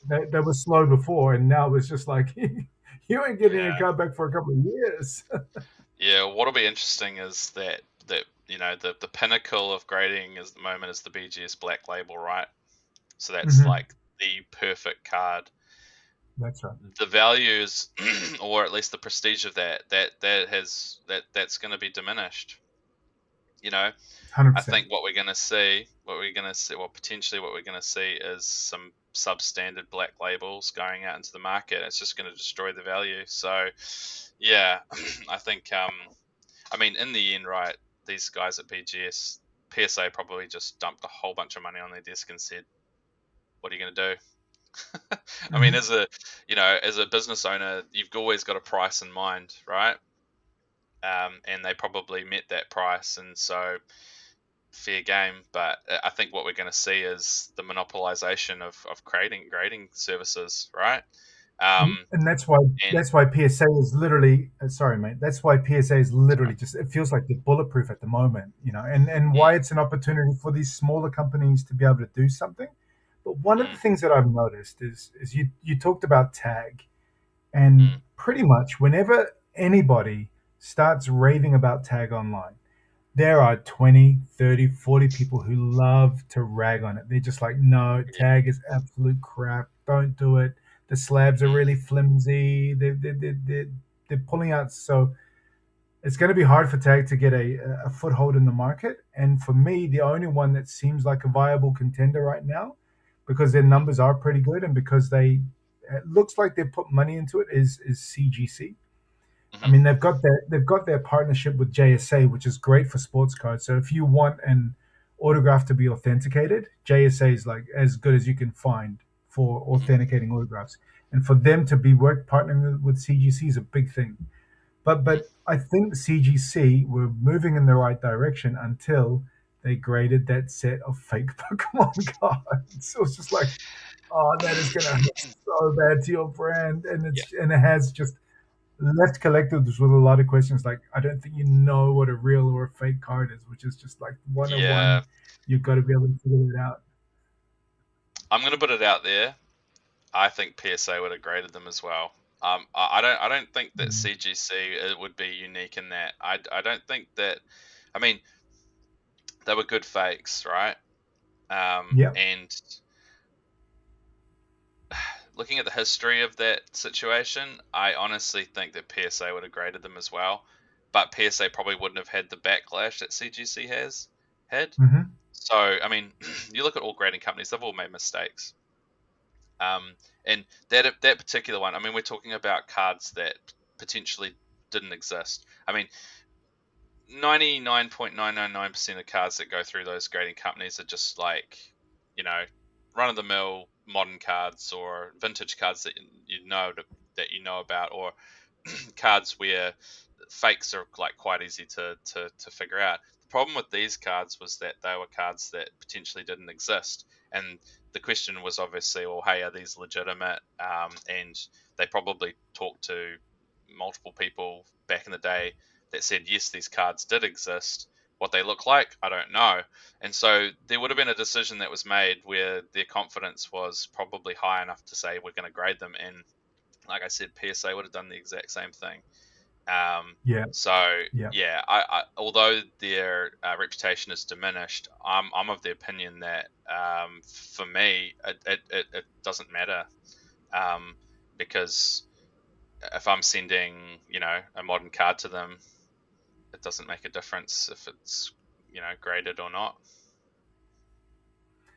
They were slow before, and now it's just like you ain't getting a yeah. card back for a couple of years. Yeah, what'll be interesting is that the pinnacle of grading is at the moment is the BGS Black Label, right? So that's Hmm. like the perfect card. That's right. The values, or at least the prestige of that's going to be diminished. You know, I 100%. think what we're going to see, well, potentially what we're going to see is some substandard black labels going out into the market. It's just going to destroy the value. So, yeah, I think I mean, in the end, right, these guys at BGS, PSA probably just dumped a whole bunch of money on their desk and said, "What are you going to do?" I mean, Hmm. as a business owner, you've always got a price in mind, right? And they probably met that price, and so fair game. But I think what we're going to see is the monopolization of creating grading services, right? Um, And that's why and that's why PSA is literally sorry, mate. That's why PSA is literally just it feels like they're bulletproof at the moment, and mm, why it's an opportunity for these smaller companies to be able to do something. But one of the mm, things that I've noticed is you talked about tag, and mm, pretty much whenever anybody starts raving about tag online, there are 20, 30, 40 people who love to rag on it. They're just like, no, yeah, tag is absolute crap. Don't do it. The slabs are mm, really flimsy. They're pulling out. So it's going to be hard for tag to get a foothold in the market. And for me, the only one that seems like a viable contender right now, because their mm, numbers are pretty good and because it looks like they've put money into it, is CGC. I mhm, mean, they've got their partnership with JSA, which is great for sports cards. So if you want an autograph to be authenticated, JSA is like as good as you can find for mhm, authenticating autographs, and for them to be work partnering with CGC is a big thing. mhm. But I think CGC were moving in the right direction until they graded that set of fake Pokemon cards. It was just like, oh, that is gonna hurt so bad to your brand, and Yeah, it has just left collectors with a lot of questions. Like, I don't think you know what a real or a fake card is, which is just like yeah. 101. You've got to be able to figure it out. I'm gonna put it out there. I think PSA would have graded them as well. I don't think that Mm. CGC would be unique in that. I don't think that. I mean, they were good fakes, right? Yep. And looking at the history of that situation, I honestly think that PSA would have graded them as well. But PSA probably wouldn't have had the backlash that CGC has had. Hmm. So, I mean, you look at all grading companies; they've all made mistakes. And that particular one, I mean, we're talking about cards that potentially didn't exist. I mean, 99.999% of cards that go through those grading companies are just like, you know, run of the mill modern cards or vintage cards that that you know about, or cards where fakes are like quite easy to figure out. The problem with these cards was that they were cards that potentially didn't exist, and the question was obviously, well, hey, are these legitimate? And they probably talked to multiple people back in the day that said yes, these cards did exist. What they look like, I don't know. And so there would have been a decision that was made where their confidence was probably high enough to say we're going to grade them. And like I said, PSA would have done the exact same thing. Yeah. So Yeah. yeah, although their reputation is diminished, I'm of the opinion that for me it doesn't matter, um, because if I'm sending a modern card to them, it doesn't make a difference if it's graded or not.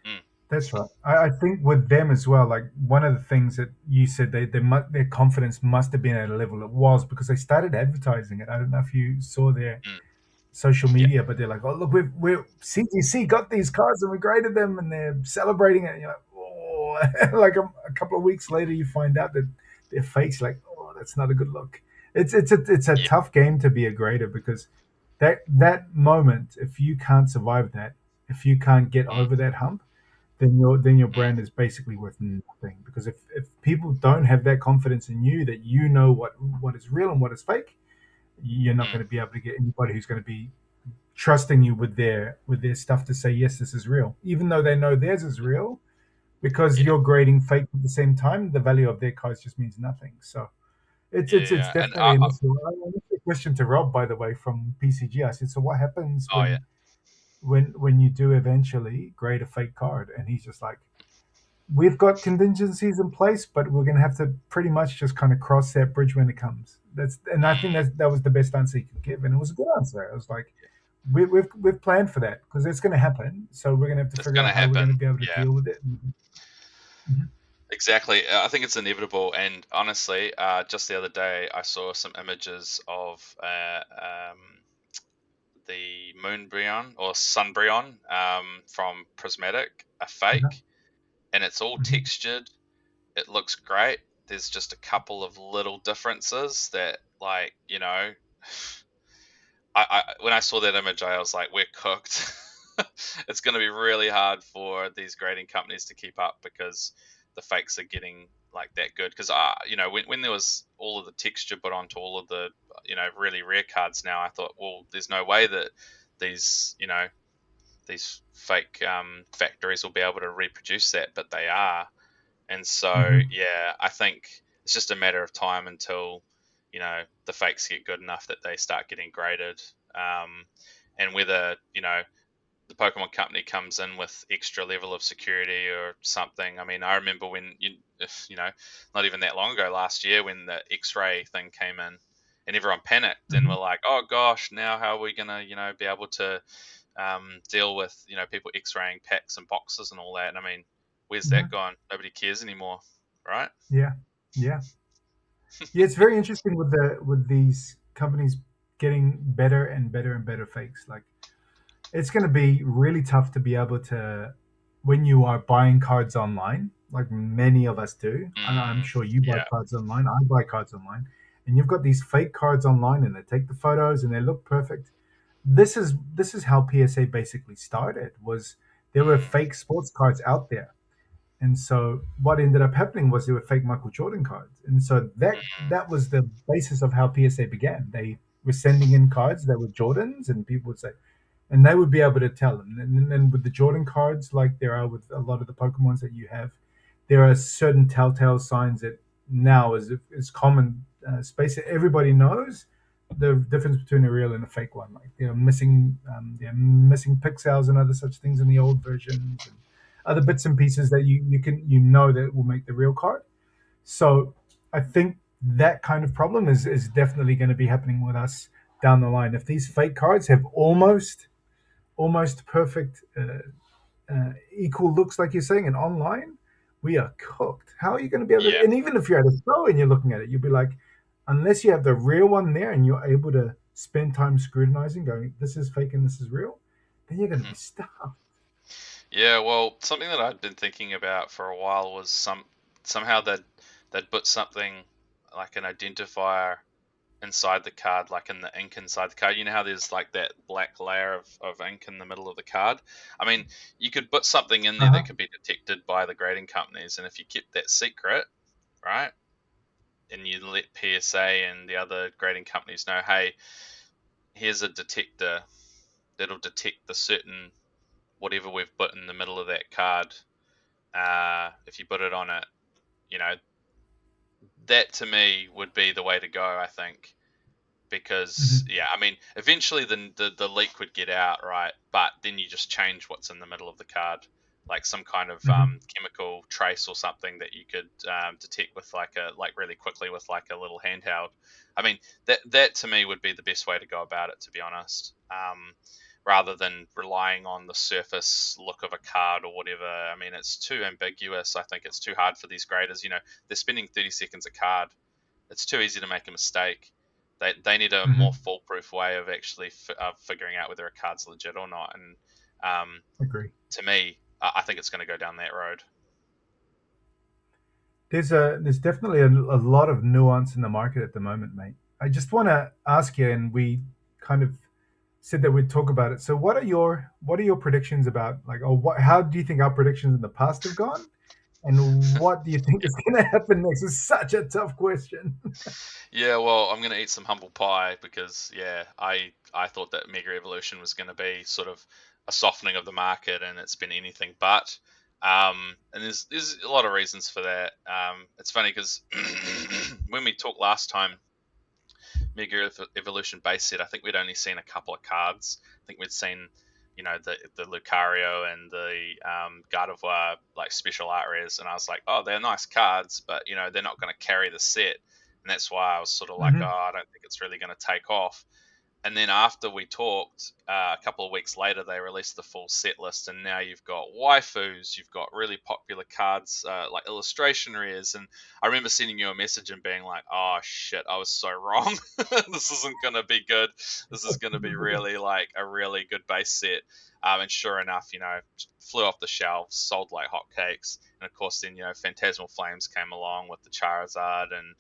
Mm, That's right. I think with them as well, like one of the things that you said, their confidence must have been at a level it was because they started advertising it. I don't know if you saw their mm, social yeah, media, but they're like, "Oh, look, we're CGC got these cards and we graded them," and they're celebrating it. And you're like, "Oh!" Like a couple of weeks later, you find out that they're fakes. Like, "Oh, that's not a good look." It's a yeah, tough game to be a grader because that moment, if you can't survive that, if you can't get mm, over that hump, then your mm, brand is basically worth nothing. Because if people don't have that confidence in you that you know what is real and what is fake, you're not mm, going to be able to get anybody who's going to be trusting you with their stuff to say yes, this is real, even though they know theirs is real. Because yeah, you're grading fake at the same time, the value of their cards just means nothing. So it's yeah. And definitely an issue. I asked a question to Rob, by the way, from PCG. I said, so what happens oh yeah, when you do eventually grade a fake card? And he's just like, we've got contingencies in place, but we're going to have to pretty much just kind of cross that bridge when it comes. And I think mm, that was the best answer he could give, and it was a good answer. I was like, we've planned for that because it's going to happen. So we're going to have to it's figure gonna out how we're going to happen. be able to Yeah. deal with it. Mhm. Exactly. I think it's inevitable. And honestly, just the other day, I saw some images of the Moonbryon or Sunbryon from Prismatic, a Uh-huh. fake, and it's all Mhm. textured. It looks great. There's just a couple of little differences that, like, when I saw that image, I was like, we're cooked. It's going to be really hard for these grading companies to keep up because the fakes are getting like that good. Because when there was all of the texture put onto all of the really rare cards now, I thought, well, there's no way that these these fake factories will be able to reproduce that, but they are. And so, Mhm. yeah, I think it's just a matter of time until, the fakes get good enough that they start getting graded. Um, and whether, the Pokemon company comes in with extra level of security or something. I mean, I remember when, not even that long ago last year when the X-ray thing came in and everyone panicked and Mhm. were like, oh gosh, now how are we going to, be able to deal with people X-raying packs and boxes and all that. And I mean, where's that Mhm. gone? Nobody cares anymore, right? Yeah. Yeah. Yeah. It's very interesting with these companies getting better and better and better fakes. Like, it's going to be really tough to be able to, when you are buying cards online, like many of us do. I'm Mm, sure you buy yeah. cards online. I buy cards online, and you've got these fake cards online, and they take the photos and they look perfect. This is how PSA basically started. Was there were Mm, fake sports cards out there, and so what ended up happening was there were fake Michael Jordan cards, and so mm, that was the basis of how PSA began. They were sending in cards that were Jordans, and people would say, and they would be able to tell them. And then with the Jordan cards, like there are with a lot of the Pokemons that you have, there are certain telltale signs that now is common space that everybody knows the difference between a real and a fake one. Like they're missing pixels and other such things in the old versions, and other bits and pieces that you know that will make the real card. So I think that kind of problem is definitely going to be happening with us down the line. If these fake cards have almost perfect equal looks, like you're saying, and online, we are cooked. How are you going to be able to? yeah. And even if you're at a show and you're looking at it, you'll be like, unless you have the real one there and you're able to spend time scrutinizing, going, this is fake and this is real, then you're going to Mhm. be stuck. Yeah, well, something that I'd been thinking about for a while was somehow they'd put something like an identifier inside the card, like in the ink inside the card. You know how there's like that black layer of ink in the middle of the card? I mean, you could put something in there that Uh-huh. could be detected by the grading companies, and if you kept that secret, right, and you let PSA and the other grading companies know, hey, here's a detector that'll detect the certain whatever we've put in the middle of that card. If you put it on it, you know, that to me would be the way to go, I think. Because Hmm. yeah, I mean, eventually the leak would get out, right? But then you just change what's in the middle of the card, like some kind of Hmm. chemical trace or something that you could detect with like really quickly with like a little handheld. I mean, that to me would be the best way to go about it, to be honest. Rather than relying on the surface look of a card or whatever. I mean, it's too ambiguous. I think it's too hard for these graders. You know, they're spending 30 seconds a card. It's too easy to make a mistake. They need a more Hmm. foolproof way of actually figuring out whether a card's legit or not. And Agree. to me, I think it's going to go down that road. There's definitely a lot of nuance in the market at the moment, mate. I just want to ask you, and we kind of said that we'd talk about it. So, what are your predictions about, like, or what? How do you think our predictions in the past have gone, and what do you think is going to happen next? It's such a tough question. Yeah, well, I'm going to eat some humble pie because yeah, I thought that Mega Evolution was going to be sort of a softening of the market, and it's been anything but. And there's a lot of reasons for that. It's funny because when we talked last time, Mega Evolution base set, I think we'd only seen a couple of cards. I think we'd seen, you know, the Lucario and the Gardevoir like special art rares, and I was like, oh, they're nice cards, but you know, they're not going to carry the set, and that's why I was sort of like, oh, Hmm. I don't think it's really going to take off. And then after we talked, a couple of weeks later, they released the full set list, and now you've got waifus, you've got really popular cards like illustration rares. And I remember sending you a message and being like, "Oh shit, I was so wrong. This isn't gonna be good. This is gonna be really like a really good base set." And sure enough, you know, flew off the shelves, sold like hotcakes. And of course, then you know, Phantasmal Flames came along with the Charizard, and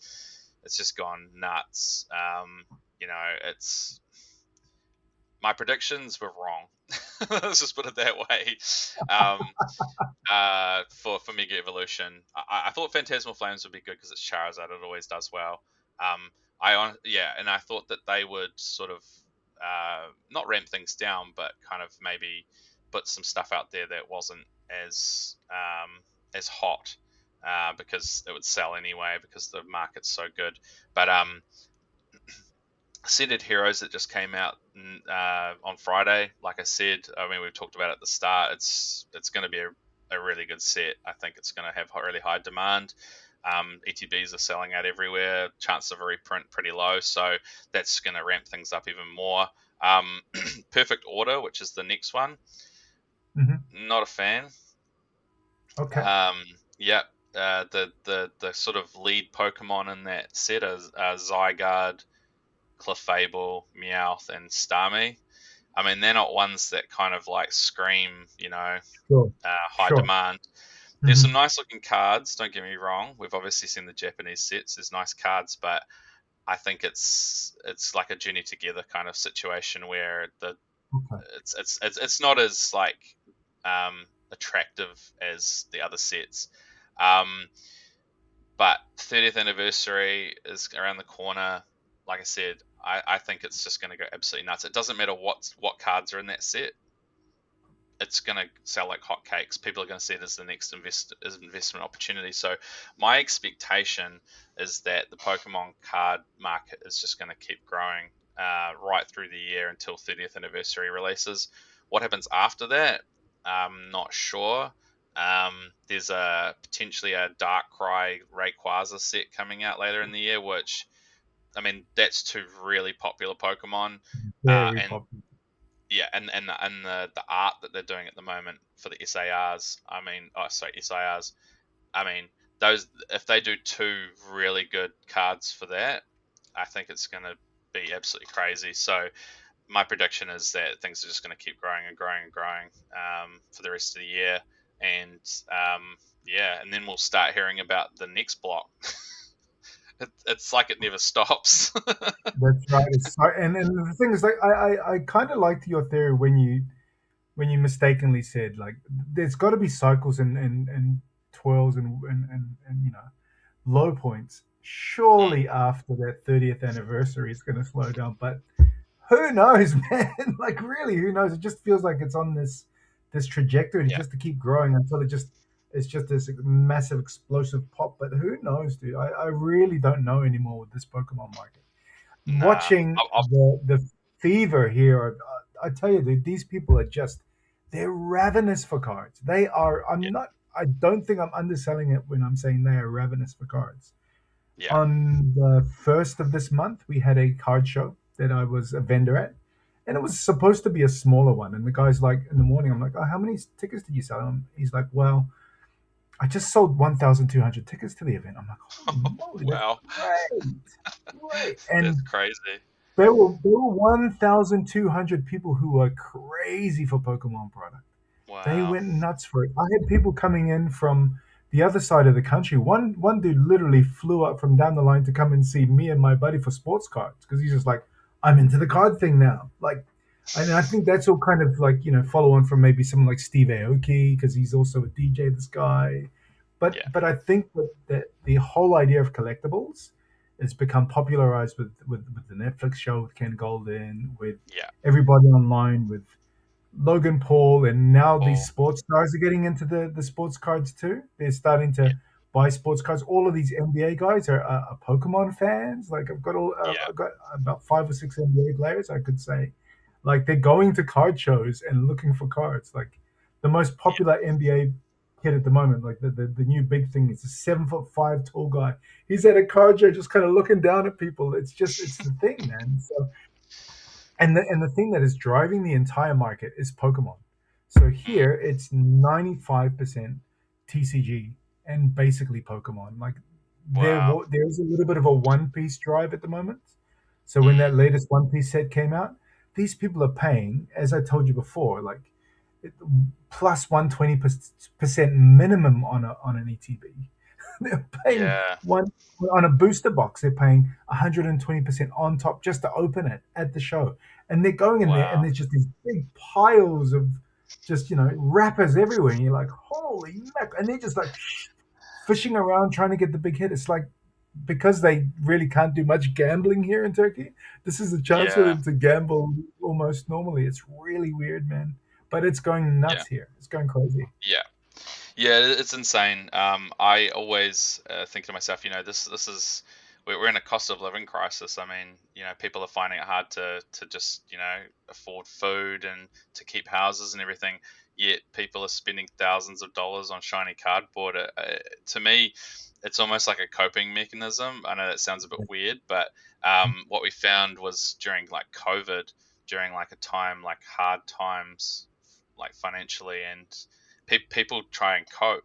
it's just gone nuts. You know, it's my predictions were wrong. Let's just put it that way. Um, for Mega Evolution, I thought Phantasmal Flames would be good because it's Charizard. It always does well. Yeah, and I thought that they would sort of not ramp things down, but kind of maybe put some stuff out there that wasn't as hot. Because it would sell anyway because the market's so good. But Ascended Heroes that just came out on Friday. Like I said, I mean we've talked about it at the start. It's going to be a really good set. I think it's going to have really high demand. ETBs are selling out everywhere. Chance of a reprint pretty low, so that's going to ramp things up even more. Um, Perfect Order, which is the next one, Hmm. not a fan. Okay. Um, yeah, the sort of lead Pokemon in that set is Zygarde, Clefable, Meowth, and Starmie. I mean, they're not ones that kind of like scream, you know, Sure. high Sure. demand. There's some Hmm. nice looking cards. Don't get me wrong. We've obviously seen the Japanese sets. There's nice cards, but I think it's like a journey together kind of situation where Okay. it's not as like attractive as the other sets. Um, but 30th anniversary is around the corner. Like I said, I think it's just going to go absolutely nuts. It doesn't matter what cards are in that set. It's going to sell like hotcakes. People are going to see it as the next investment opportunity. So my expectation is that the Pokemon card market is just going to keep growing right through the year until 30th anniversary releases. What happens after that? I'm not sure. There's a potentially a Darkrai Rayquaza set coming out later in the year, which I mean that's two really popular Pokemon, Very and popular. yeah, and the art that they're doing at the moment for the SARs. I mean, oh sorry, SIRs. I mean, those if they do two really good cards for that, I think it's going to be absolutely crazy. So my prediction is that things are just going to keep growing and growing and growing for the rest of the year, and yeah, and then we'll start hearing about the next block. It's like it never stops. That's right. And the thing is, like, I kind of liked your theory when you mistakenly said like there's got to be cycles and twirls and low points. Mm, Surely after that 30th anniversary, it's going to slow down. But who knows, man? Like really, who knows? It just feels like it's on this trajectory to yeah, just to keep growing until it's just this massive explosive pop. But who knows, dude? I really don't know anymore with this Pokemon market. nah. Watching the fever here, I tell you, dude, these people are just they're ravenous for cards. They are. I'm Yeah, not. I don't think I'm underselling it when I'm saying they are ravenous for cards. yeah. On the first of this month, we had a card show that I was a vendor at, and it was supposed to be a smaller one. And the guy's like, in the morning, I'm like, oh, how many tickets did you sell? And he's like, well, I just sold 1,200 tickets to the event. I'm like, holy moly, that's Wow, great, great. that's And crazy. there were 1,200 people who were crazy for Pokemon product. They Wow. went nuts for it. I had people coming in from the other side of the country. One dude literally flew up from down the line to come and see me and my buddy for sports cards because he's just like, I'm into the card thing now. Like, and I think that's all kind of like follow on from maybe someone like Steve Aoki because he's also a DJ. This guy, Yeah, but I think that the whole idea of collectibles has become popularized with the Netflix show with Ken Golden, with yeah. everybody online, with Logan Paul, and now these Paul. sports stars are getting into the sports cards too. They're starting Yeah, to buy sports cards. All of these NBA guys are Pokemon fans. Like yeah, I've got about 5 or 6 NBA players. I could say, like they're going to card shows and looking for cards. Like the most yeah, popular NBA kid at the moment, like the new big thing is a 7'5" tall guy. He's at a card show just kind of looking down at people. It's the thing, man. So and the thing that is driving the entire market is Pokemon. So mm, here it's 95% TCG and basically Pokemon. Like wow, there's a little bit of a One Piece drive at the moment. So when mm, that latest One Piece set came out, these people are paying, as I told you before, like plus 120% minimum on an ETB. They're paying yeah, one on a booster box. They're paying 120% on top just to open it at the show, and they're going in there, and wow, there's just these big piles of just wrappers everywhere, and you're like, holy mac! And they're just like fishing around trying to get the big hit. It's like because they really can't do much gambling here in Turkey. This is a chance for yeah, them to gamble almost normally. It's really weird, man. But it's going yeah, nuts here. It's going crazy. yeah. Yeah, it's insane. I always think to myself, this is we're in a cost of living crisis. I mean, people are finding it hard to just afford food and to keep houses and everything. Yet people are spending thousands of dollars on shiny cardboard. To me, it's almost like a coping mechanism. I know that sounds a bit weird, but what we found was during like COVID, during like a time like hard times, like financially and people try and cope.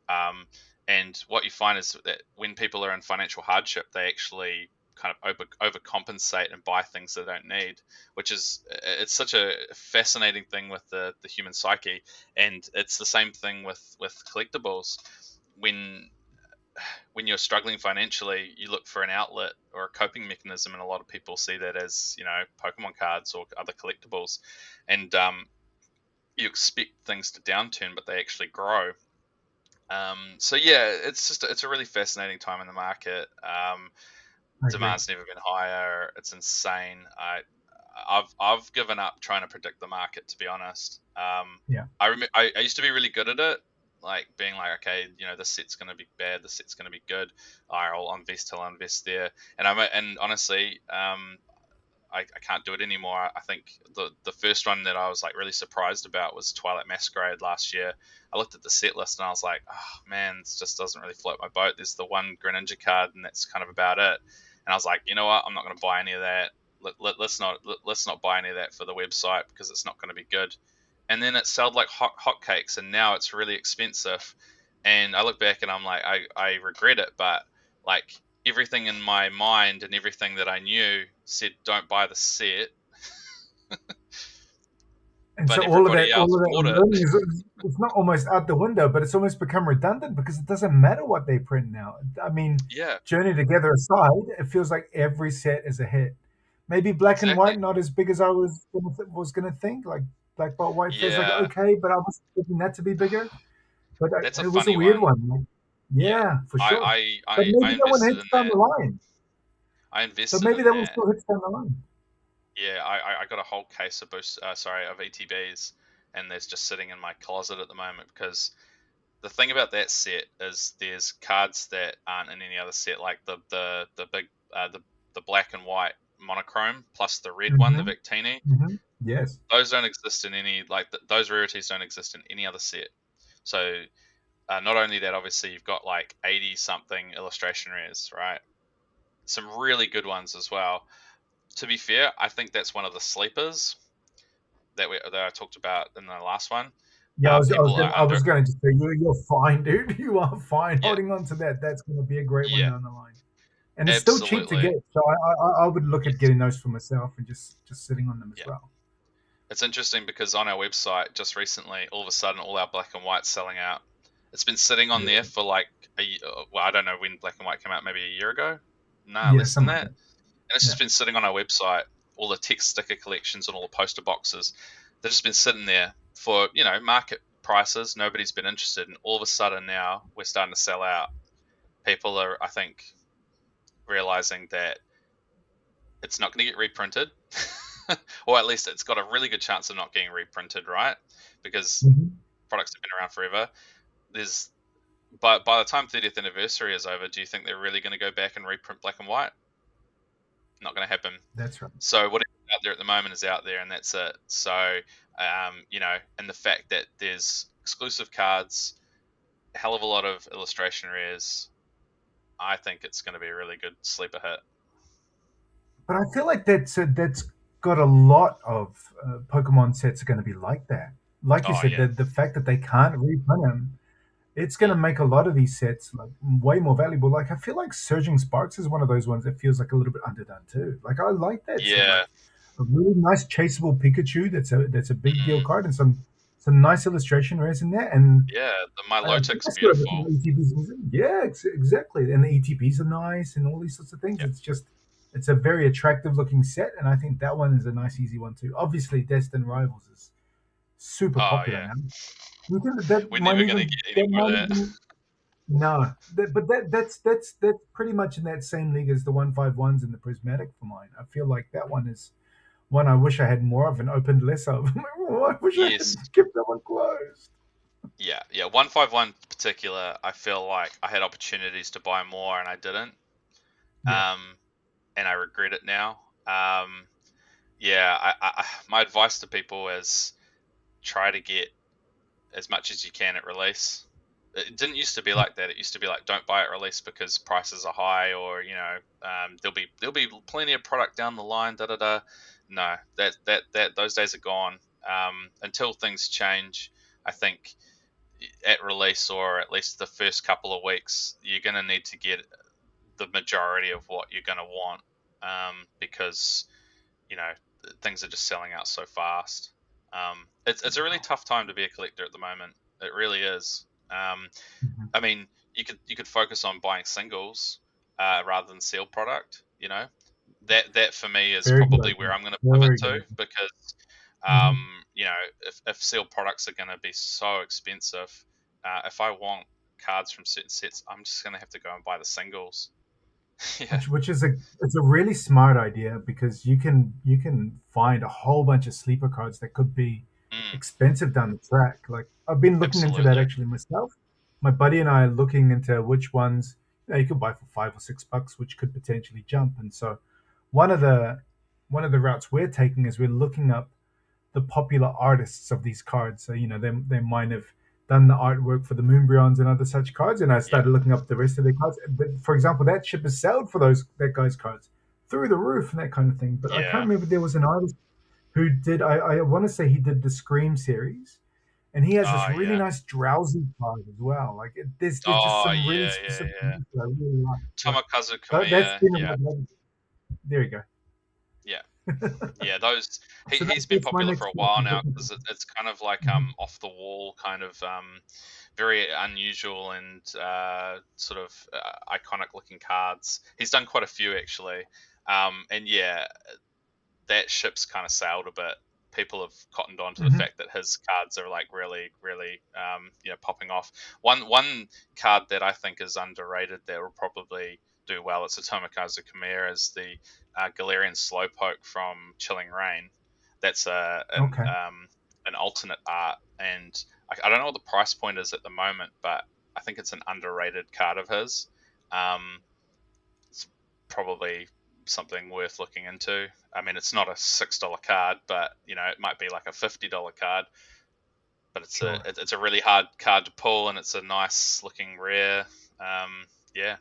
Um, and what you find is that when people are in financial hardship, they actually kind of overcompensate and buy things they don't need, which is it's such a fascinating thing with the human psyche. And it's the same thing with collectibles. when when you're struggling financially, you look for an outlet or a coping mechanism, and a lot of people see that as, Pokemon cards or other collectibles, and you expect things to downturn, but they actually grow. So yeah, it's a really fascinating time in the market. I agree. Demand's never been higher. It's insane. I've given up trying to predict the market, to be honest. Yeah. I used to be really good at it, like being like, okay, this set's going to be bad, this set's going to be good. I'll invest till I invest there, and honestly, I can't do it anymore. I think the first one that I was like really surprised about was Twilight Masquerade last year. I looked at the set list and I was like, oh man, this just doesn't really float my boat. There's the one Greninja card, and that's kind of about it. And I was like, you know what? I'm not going to buy any of that. Let's not buy any of that for the website, because it's not going to be good. And then it sold like hotcakes, and now it's really expensive. And I look back and I'm like, I regret it, but like everything in my mind and everything that I knew said don't buy the set, And so but everybody all else of that bought it. learning is it's not almost out the window, but it's almost become redundant because it doesn't matter what they print now. I mean, Yeah, Journey Together aside, it feels like every set is a hit. Maybe black and exactly. white not as big as I was gonna think. Like black but white feels like Yeah, okay, but I was expecting that to be bigger. But that's a it was a funny weird one. one. Like, Yeah, yeah, for I sure. I But I, I maybe that one invested hits in down the that. line. I But invested maybe in that one that. still hits down the line. Yeah, I got a whole case of of ETBs, and there's just sitting in my closet at the moment, because the thing about that set is there's cards that aren't in any other set, like the big the black and white monochrome plus the red one, the Mm-hmm. Victini. Mm-hmm. Yes. Those don't exist in any, like those rarities don't exist in any other set. So not only that, obviously you've got like 80 something illustration rares, right? Some really good ones as well. To be fair, I think that's one of the sleepers that I talked about in the last one. Yeah, People are I under. was gonna just say you're fine, dude. You are fine Yeah, holding on to that. That's gonna be a great one yeah, down the line, and it's still cheap to absolutely. get. So I would look at Yes, getting those for myself and just sitting on them as yeah. well. It's interesting because on our website just recently, all of a sudden, all our black and white's selling out. It's been sitting on there Beautiful. for like well, I don't know when black and white came out, maybe a year ago. No, Yeah, less than something like that. that. And it's Yeah. just been sitting on our website. All the text sticker collections and all the poster boxes, they've just been sitting there for market prices. Nobody's been interested, and all of a sudden now we're starting to sell out. People are, I think, realizing that it's not going to get reprinted, or at least it's got a really good chance of not getting reprinted, right? Because Hmm. products have been around forever. There's But by the time 30th anniversary is over, do you think they're really going to go back and reprint black and white? Not going to happen. That's right. So whatever's out there at the moment is out there, and that's it. So and the fact that there's exclusive cards, a hell of a lot of illustration rares, I think it's going to be a really good sleeper hit. But I feel like that's got a lot of Pokemon sets are going to be like that. Like you Oh said, yeah. the fact that they can't reprint them, it's going to Mm. make a lot of these sets like way more valuable. Like I feel like Surging Sparks is one of those ones that feels like a little bit underdone too. Like I like that set, like Yeah. a really nice chaseable Pikachu. That's a big deal Mm. card and some nice illustration rares in there. And Yeah. My I think Lotic's I saw everything beautiful. ETBs. Yeah, exactly. And the ETBs are nice and all these sorts of things. Yeah. It's a very attractive looking set, and I think that one is a nice easy one too. Obviously, Destined Rivals is super Oh popular yeah. now. You think that We're might never going to even get any that more of might that. even no, but that's pretty much in that same league as the 151s and the Prismatic for mine. I feel like that one is one I wish I had more of and opened less of. I wish I Yes. had kept that one closed. Yeah. Yeah. 151 particular, I feel like I had opportunities to buy more and I didn't. Yeah, Um, and I regret it now. Yeah. My advice to people is try to get as much as you can at release. It didn't used to be like that. It used to be like, don't buy at release because prices are high, or there'll be plenty of product down the line. Da da da. No, that those days are gone. Until things change, I think at release, or at least the first couple of weeks, you're going to need to get the majority of what you're going to want, because you know things are just selling out so fast. It's a really Wow. tough time to be a collector at the moment. It really is. Mhm. I mean, you could focus on buying singles rather than sealed product. That for me is Very good probably where idea. I'm going to pivot Very good to, idea. because Hmm. if sealed products are going to be so expensive, if I want cards from certain sets, I'm just going to have to go and buy the singles. Yeah. Which is it's a really smart idea because you can find a whole bunch of sleeper cards that could be Mm, expensive down the track. Like I've been looking into that absolutely. actually myself. My buddy and I are looking into which ones you could buy for $5 or $6, which could potentially jump. And so one of the one of the routes we're taking is we're looking up the popular artists of these cards. So they might have done the artwork for the Moonbryons and other such cards, and I Yep. started looking up the rest of their cards. But for example, that ship has sold for that guy's cards through the roof and that kind of thing. But I can't Yeah. remember there was an artist who did. I want to say he did the Scream series, and he has this Oh really yeah. nice drowsy card as well. Like there's just Oh some really yeah. Yeah. specific Yeah. ones that I really like. So Tomokazu that's Kamiya. been Yeah. another. There you Yeah. go. Yeah, those So he's been that's my popular for next a step. while I'm now looking because for. it's kind of like Mhm. off the wall, kind of very unusual and sort of iconic looking cards. He's done quite a few actually, and yeah, that ship's kind of sailed a bit. People have cottoned on to the Mhm. fact that his cards are like really, really, popping off. One card that I think is underrated that will probably do well. It's a Tomokazu Chimera, is the Galarian Slowpoke from Chilling Reign. That's Okay. an alternate art, and I don't know what the price point is at the moment, but I think it's an underrated card of his. Um, it's probably something worth looking into. I mean, it's not a $6 card, but it might be like a $50 card. But Sure. it's a really hard card to pull, and it's a nice looking rare. Yeah.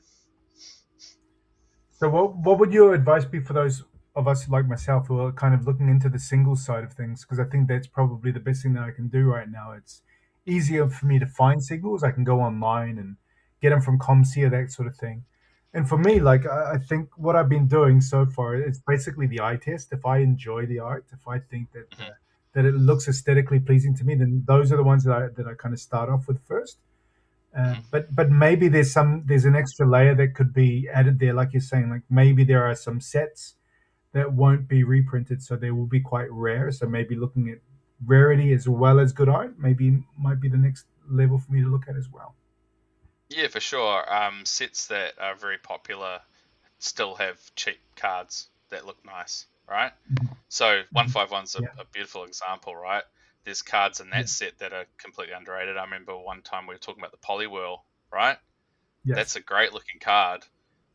So what would your advice be for those of us like myself who are kind of looking into the singles side of things? Because I think that's probably the best thing that I can do right now. It's easier for me to find singles. I can go online and get them from ComC or that sort of thing. And for me, like I think what I've been doing so far, it's basically the eye test. If I enjoy the art, if I think Hmm. that it looks aesthetically pleasing to me, then those are the ones that I kind of start off with first. Hmm. But maybe there's an extra layer that could be added there, like you're saying. Like maybe there are some sets that won't be reprinted, so they will be quite rare. So maybe looking at rarity as well as good art maybe might be the next level for me to look at as well. Yeah, for sure. Sets that are very popular still have cheap cards that look nice, right? Mhm, So mhm. 151's Yeah, a beautiful example, right? There's cards in yeah, that set that are completely underrated. I remember one time we were talking about the Polywhirl, right? yes. That's a great looking card.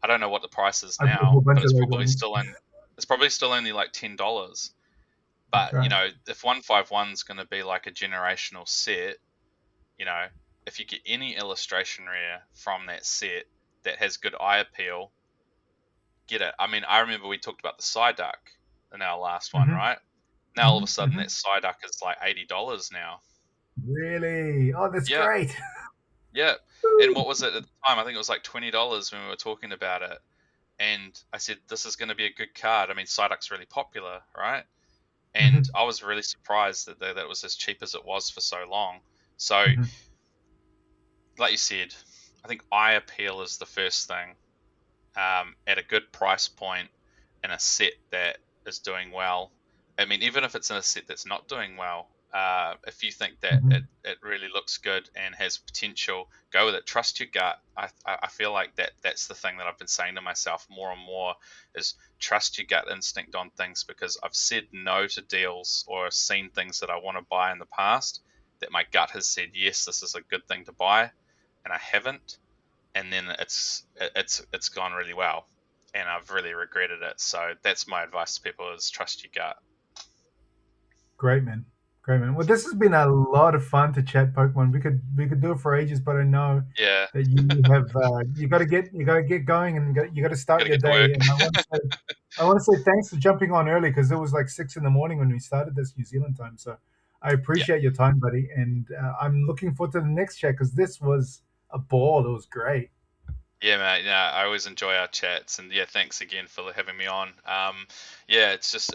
I don't know what the price is I put a whole now, but bunch of those on it's probably still only like $10. it. That's But right. if 151's going to be like a generational set, you know, if you get any illustration rare from that set that has good eye appeal, get it. I mean, I remember we talked about the Psyduck in our last one, Hmm. right? Now all of Hmm. a sudden Hmm. that Psyduck is like $80 now. Really? Oh, that's Yeah, great. yeah. And what was it at the time? I think it was like $20 when we were talking about it. And I said, this is going to be a good card. I mean, Psyduck's really popular, right? And Hmm. I was really surprised that it was as cheap as it was for so long. So, Hmm. like you said, I think eye appeal is the first thing, at a good price point in a set that is doing well. I mean, even if it's in a set that's not doing well, if you think that Hmm. it really looks good and has potential, go with it. Trust your gut. I feel like that's the thing that I've been saying to myself more and more is trust your gut instinct on things, because I've said no to deals or seen things that I want to buy in the past that my gut has said yes, this is a good thing to buy, and I haven't, and then it's gone really well, and I've really regretted it. So that's my advice to people: is trust your gut. Great, man. Great, man. Well, this has been a lot of fun to chat Pokemon. We could do it for ages, but I know Yeah, that you have you got to get going and you got to got start to your get to work. day. And I want to say thanks for jumping on early because it was like 6 in the morning when we started this New Zealand time. So I Yeah, appreciate your time, buddy, and I'm looking forward to the next chat because this was a ball. It was great. Yeah, mate. Yeah, I always enjoy our chats, and yeah, thanks again for having me on. Yeah, it's just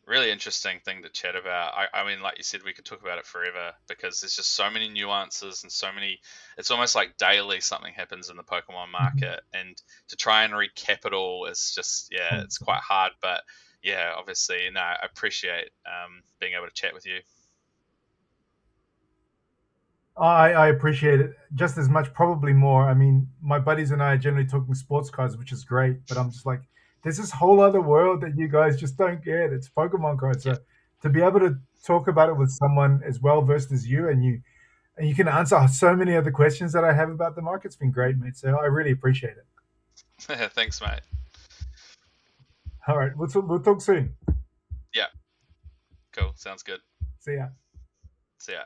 really interesting thing to chat about. I mean, like you said, we could talk about it forever because there's just so many nuances and so many. It's almost like daily something happens in the Pokemon Mhm. market, and to try and recap it all is just yeah, it's quite hard. But yeah, obviously, no, I appreciate being able to chat with you. I appreciate it just as much, probably more. I mean, my buddies and I are generally talking sports cards, which is great, but I'm just like, there's this whole other world that you guys just don't get. It's Pokemon cards. Yeah, So to be able to talk about it with someone as well versed as you, and you can answer so many other questions that I have about the market's been great, mate. So I really appreciate it. thanks, mate. All right, we'll talk soon. Yeah, cool. Sounds good. See ya. See ya.